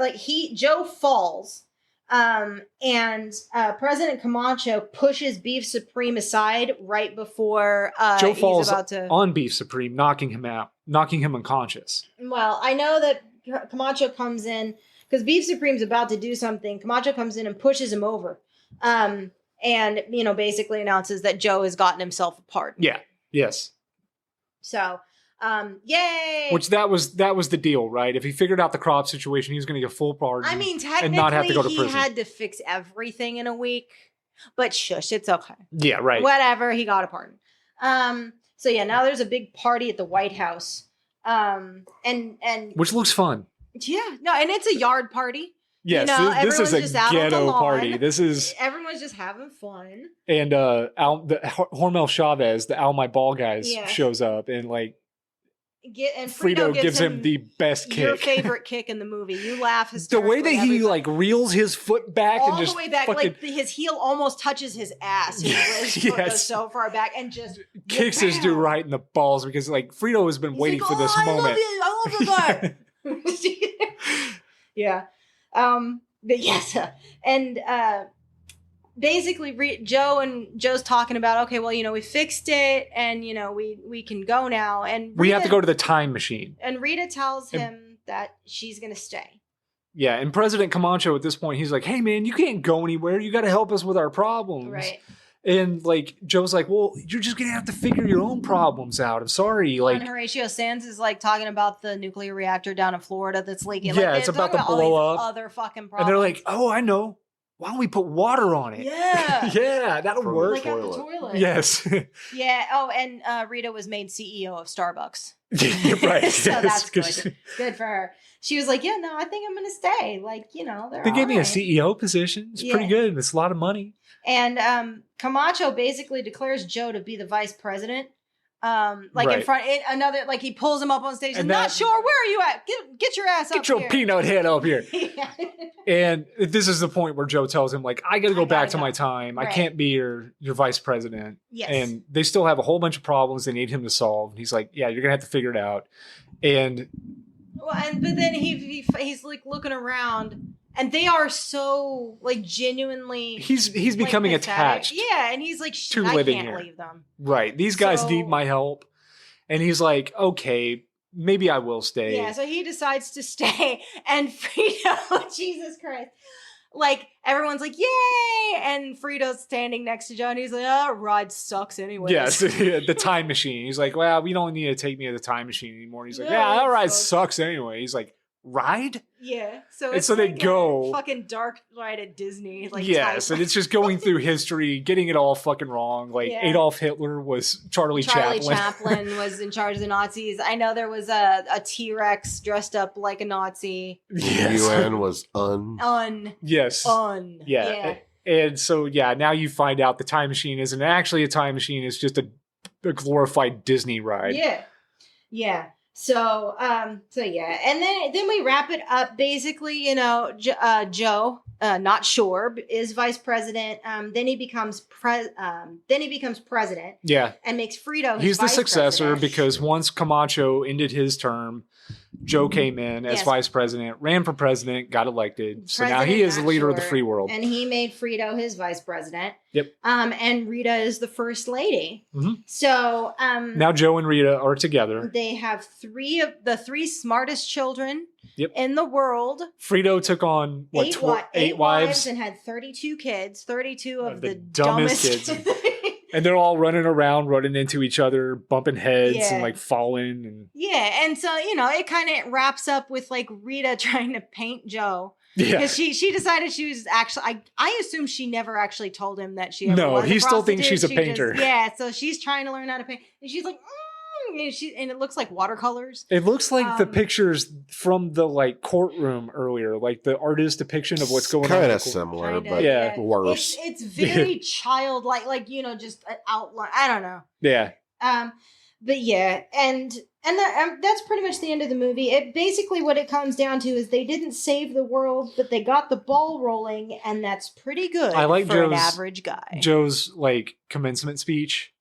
Joe falls, and President Camacho pushes Beef Supreme aside right before Joe he's falls about to. on Beef Supreme, knocking him unconscious. Well, I know that Camacho comes in because Beef Supreme's about to do something. Camacho comes in and pushes him over, and basically announces that Joe has gotten himself a pardon. Yeah. Yes. So, yay! Which that was the deal, right? If he figured out the crop situation, he was going to get full pardon. I mean, and technically, not have to go to he prison. had to fix everything in a week, but shush, it's okay. Yeah, right. Whatever, he got a pardon. So yeah, now there's a big party at the White House. And Which looks fun. yeah, no, and it's a yard party. Yes, this is everyone's a just out on the ghetto lawn. party. This is Everyone's just having fun. and Hormel Chavez, the Al My Ball guys, Yeah. shows up and And Frito gives him the best your kick. favorite kick in the movie. You laugh The hysterically. way that he everybody. reels his foot back all and just the way back, fucking his heel almost touches his ass. His foot goes Yes. so far back and just kicks his dude right in the balls because Frito has been He's waiting like, for this "Oh, moment. I love the guy. Yeah. But yes, and basically Joe's talking about, okay, well, we fixed it, and we can go now, and We have to go to the time machine. And Rita tells him that she's gonna stay. Yeah, and President Camacho at this point, he's like, "Hey man, you can't go anywhere. You got to help us with our problems." Right. And Joe's like, "Well, you're just gonna have to figure your own problems out. I'm sorry." And Horatio Sands is talking about the nuclear reactor down in Florida that's leaking. Yeah, They're it's about talking to all blow these up. Other fucking and problems. they're like, "Oh, I know. why don't we put water on it? Yeah. Yeah, that'll From work. Like out the toilet. Yes. Yeah. Oh, and Rita was made CEO of Starbucks. You're right. So yes, that's good. Good for her. She was like, yeah, no, I think I'm going to stay. Like, they gave me a CEO position. It's pretty good. It's a lot of money. And Camacho basically declares Joe to be the vice president. In front, another, like he pulls him up on stage and not sure, where are you at? Get your ass up here. Get your peanut head up here. Yeah. And this is the point where Joe tells him, like, I got to go back to my time. Right. I can't be your vice president. Yes. And they still have a whole bunch of problems they need him to solve. And he's like, yeah, you're going to have to figure it out. And but then he's like looking around, and they are so like genuinely. He's becoming attached. Yeah, and he's like, I can't leave them. Right, these guys need my help, and he's like, okay, maybe I will stay. Yeah, so he decides to stay, and Frito, Jesus Christ. Like, everyone's like, yay! And Frito's standing next to Joe, and he's like, oh, ride sucks anyway. Yes, the time machine. He's like, well, we don't need to take me to the time machine anymore. He's like, yeah, that ride sucks anyway. He's like, ride? Yeah. So it's like they go fucking dark ride at Disney. Like, yes, and it's just going through history, getting it all fucking wrung. Like Adolf Hitler was Charlie Chaplin was in charge of the Nazis. I know there was a T-Rex dressed up like a Nazi. Yes. The UN was Yes. Yeah. And so now you find out the time machine isn't actually a time machine. It's just a glorified Disney ride. Yeah. Yeah. So and then we wrap it up. Basically, Joe, not sure, is vice president. Then he becomes president. Yeah, and makes Frito. He's the successor because once Camacho ended his term, Joe came in as vice president, ran for president, got elected. So now he is the leader of the free world, and he made Frito his vice president. Yep. And Rita is the first lady. Mm-hmm. So now Joe and Rita are together. They have three of the three smartest children in the world. Frito took on eight wives and had 32 kids. 32 of the dumbest kids. And they're all running around, running into each other, bumping heads and like falling. And and so, it kind of wraps up with like Rita trying to paint Joe. Yeah. Because she decided she was actually, I assume she never actually told him that she ever was he still thinks she's a painter. So she's trying to learn how to paint. And she's like, and it looks like watercolors. It looks like the pictures from the like courtroom earlier, like the artist's depiction of what's going on. Kind of similar, but worse. It's very childlike, like just an outline. I don't know. Yeah. But yeah, and that's pretty much the end of the movie. It basically what it comes down to is they didn't save the world, but they got the ball rolling, and that's pretty good. I like for an average guy. Joe's like commencement speech,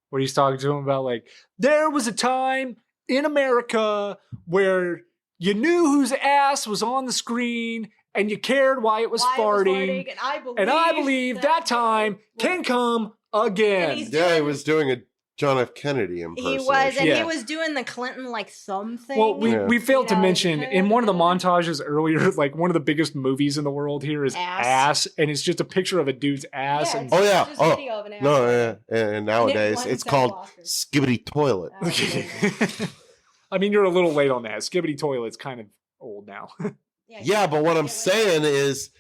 where he's talking to him about like, there was a time in America where you knew whose ass was on the screen and you cared why it was farting. And I believe that time can come again. He was doing a John F. Kennedy impersonation. He was, and he was doing the Clinton like thumb thing. Well, we failed to mention in one of the montages earlier, like one of the biggest movies in the world here is Ass, and it's just a picture of a dude's ass. And video of an ass. And nowadays it's called Skibbity Toilet. I mean, you're a little late on that. Skibbity Toilet's kind of old now. But what I'm saying is,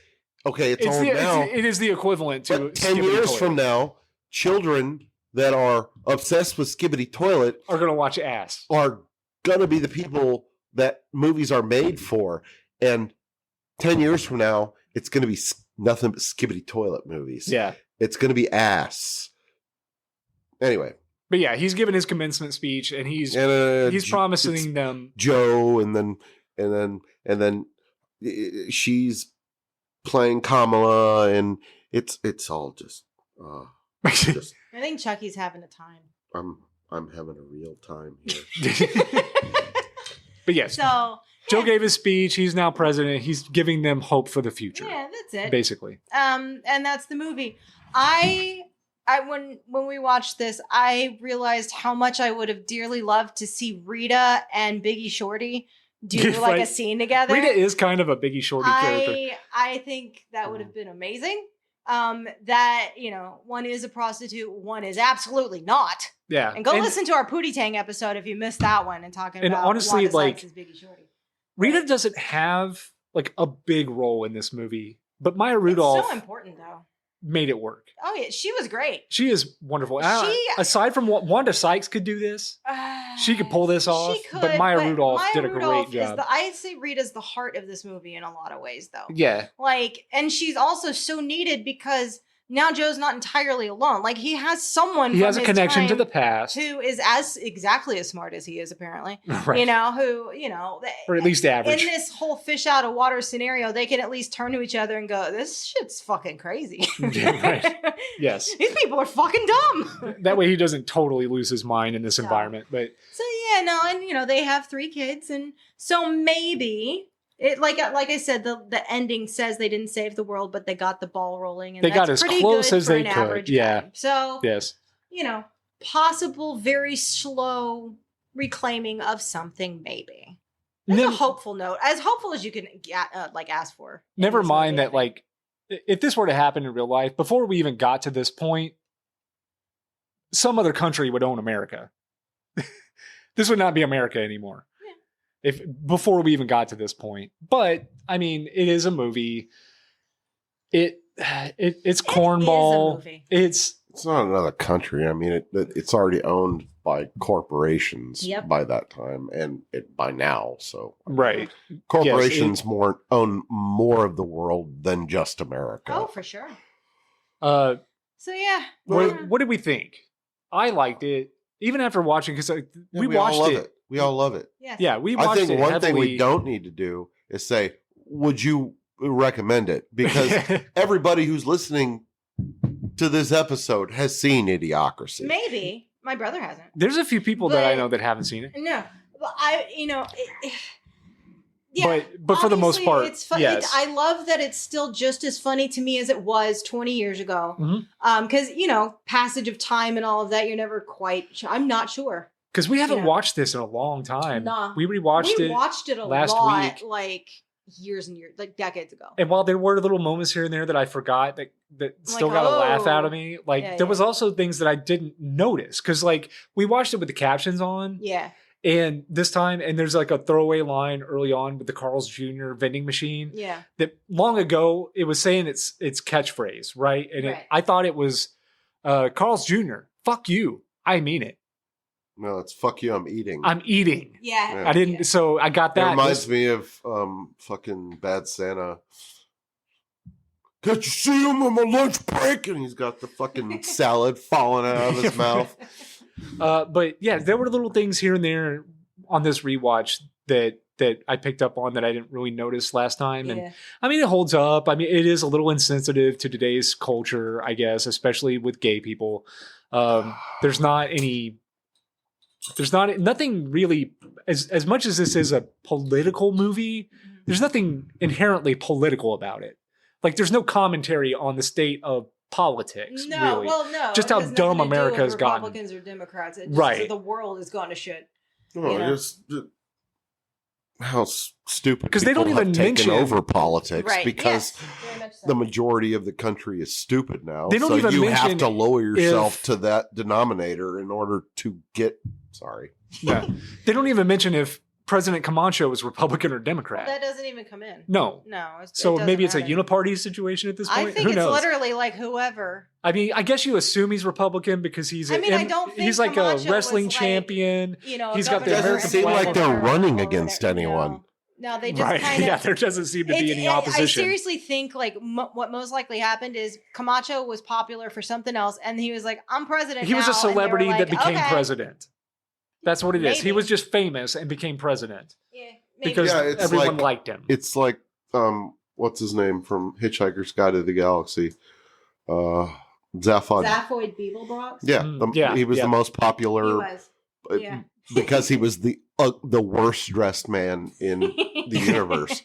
it's old now. It is the equivalent to 10 years from now, children that are obsessed with Skibbity Toilet are going to watch Ass. Are going to be the people that movies are made for. And 10 years from now, it's going to be nothing but Skibbity Toilet movies. Yeah. It's going to be Ass. Anyway. But yeah, he's giving his commencement speech and he's promising them Joe and then she's playing Kamala and it's all just I think Chucky's having a time. I'm having a real time here. But yes. So Joe gave his speech. He's now president. He's giving them hope for the future. Yeah, that's it. Basically. And that's the movie. I when we watched this, I realized how much I would have dearly loved to see Rita and Biggie Shorty do like a scene together. Rita is kind of a Biggie Shorty character. I think that would have been amazing. That one is a prostitute, one is absolutely not. Yeah, and go listen to our Pootie Tang episode if you missed that one and talking about honestly, Wanda like Sykes' Biggie Shorty. Rita doesn't have like a big role in this movie But Maya It's Rudolph so important, though. made it work. Oh, yeah. She was great. She is wonderful. She- Aside from what Wanda Sykes could do this, she could pull this off. She could, but Maya Rudolph Maya did a Rudolph great job. I'd say Rita's the heart of this movie in a lot of ways, though. Yeah. Like, and she's also so needed because now Joe's not entirely alone. Like, he has someone. He from has a his connection to time the past. who is exactly as smart as he is, apparently. Right. You know, who, you know, Or at least average. in this whole fish out of water scenario, they can at least turn to each other and go, "This shit's fucking crazy." Yeah, right. Yes. These people are fucking dumb. That way he doesn't totally lose his mind in this No. environment. But So yeah, no, and you know, they have 3 kids, and so maybe it like I said, the ending says they didn't save the world, but they got the ball rolling, and They got that's as pretty close good as for they an could, average yeah. guy. So yes. you know, possible, very slow reclaiming of something, maybe. That's a hopeful note, as hopeful as you can like ask for. in Never this mind movie, I that, think. like, if this were to happen in real life, before we even got to this point, some other country would own America. This would not be America anymore. Yeah. If before we even got to this point. But I mean, it is a movie. It's cornball. movie. It's not another country. I mean, it's already owned by corporations Yep. by that time and by now. So right. corporations own more of the world than just America. Oh, for sure. Uh, So yeah. what did we think? I liked it, even after watching, because we all watched love it. We all love it. Yes. Yeah, we watched I think it one thing we heavily. don't need to do is say, would you recommend it? Because everybody who's listening to this episode has seen Idiocracy. Maybe my brother hasn't. There's a few people that I But- know that haven't seen it. No, but yeah. But for the most obviously, part, it's fun. yes. I love that it's still just as funny to me as it was 20 years ago. Mhm. Because you know, passage of time and all of that, you're never quite. I'm not sure. Because we haven't Yeah. watched this in a long time. Nah. We rewatched we it. watched it a last lot, week. like years and years, like decades ago. And while there were little moments here and there that I forgot that still got a laugh out of me, like Yeah, there yeah. was also things that I didn't notice. Because like we watched it with the captions on. Yeah. And this time, and there's like a throwaway line early on with the Carl's Jr. vending machine Yeah. that long ago it was saying its catchphrase, right? And Right. I thought it was Carl's Jr. Fuck you. I mean it. No, it's fuck you, I'm eating. I'm eating. Yeah. Yeah. I didn't. So I got That that. reminds me of fucking Bad Santa. Can't you see him on my lunch break? And he's got the fucking salad falling out of his mouth. But yeah, there were little things here and there on this rewatch that I picked up on that I didn't really notice last time. And Yeah. I mean, it holds up. I mean, it is a little insensitive to today's culture, I guess, especially with gay people. There's nothing really, as much as this is a political movie, there's nothing inherently political about it. Like there's no commentary on the state of politics, No, really. well, no. Just it how has dumb nothing to do America with has gotten. Republicans or Democrats. It just, Right. The world has gone to shit. No, You know? just how stupid. 'Cause they don't people have even taken mention- over politics Right. because Yes, very much so. the majority of the country is stupid now. They don't so even you have mention to lower yourself if- to that denominator in order to get. Sorry. Yeah. They don't even mention if President Camacho was Republican or Democrat. That doesn't even come in. No. No. So doesn't maybe it's a matter. uniparty situation at this point. I think Who it's knows? literally like whoever. I mean, I guess you assume he's Republican because he's I mean, I don't think he's like Camacho a wrestling was like, champion. You know, He's got the It doesn't American seem flag. like they're running or against whatever, anyone. No, they just Right. kind of. Yeah, there doesn't seem to be any I opposition. seriously think like what most likely happened is Camacho was popular for something else, and he was like, "I'm president." He was now," a and they were celebrity like, that became "Okay." president. That's what it is. He Maybe. was just famous and became president Yeah, maybe. because Yeah, it's everyone like- liked him. It's like what's his name from Hitchhiker's Guide to the Galaxy? Zaphod. Zaphoid Beeblebrox. Yeah, Yeah, he was yeah. the most He popular was. uh, Yeah. because he was the worst dressed man in the universe.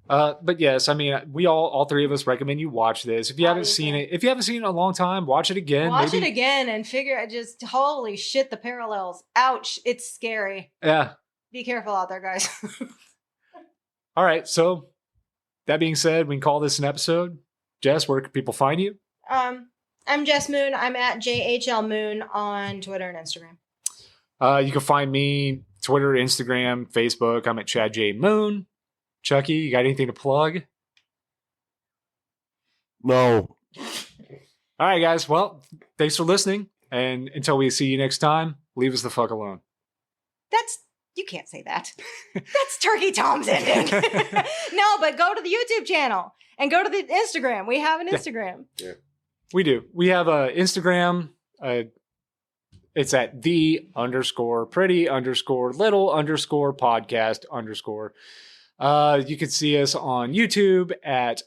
But yes, I mean, we all three of us recommend you watch this. If you haven't seen it, if you haven't seen it in a long time, watch it again. Watch maybe. it again and figure just holy shit, the parallels. Ouch, it's scary. Yeah. Be careful out there, guys. All right. So that being said, we can call this an episode. Jess, where can people find you? I'm Jess Moon. I'm at JHL Moon on Twitter and Instagram. You can find me Twitter, Instagram, Facebook. I'm at Chad J Moon. Chucky, you got anything to plug? No. All right, guys. Well, thanks for listening. And until we see you next time, leave us the fuck alone. You can't say that. That's Turkey Tom's ending. No, but go to the YouTube channel and go to the Instagram. We have an Instagram. Yeah. We do. We have a Instagram. It's at the_pretty_little_podcast_. You can see us on YouTube at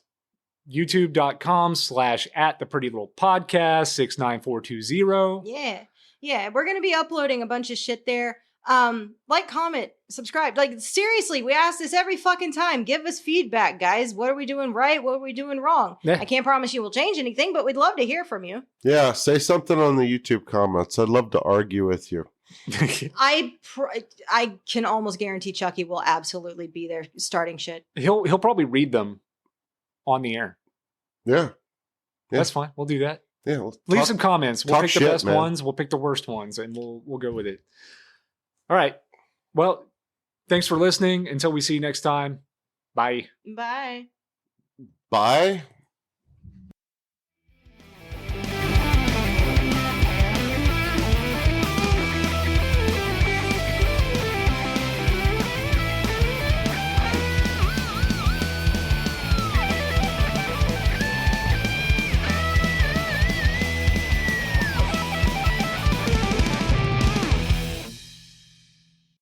youtube.com/@theprettylittlepodcast 69420. Yeah. Yeah. We're going to be uploading a bunch of shit there. Like, comment, subscribe. Like, seriously, we ask this every fucking time. Give us feedback, guys. What are we doing right? What are we doing wrong? Yeah. I can't promise you we'll change anything, but we'd love to hear from you. Yeah, say something on the YouTube comments. I'd love to argue with you. I can almost guarantee Chucky will absolutely be there starting shit. He'll probably read them on the air. Yeah. That's fine. We'll do that. Yeah. Leave some comments. We'll pick the best man. ones. We'll pick the worst ones, and we'll go with it. All right. Well, thanks for listening. Until we see you next time. Bye. Bye. Bye.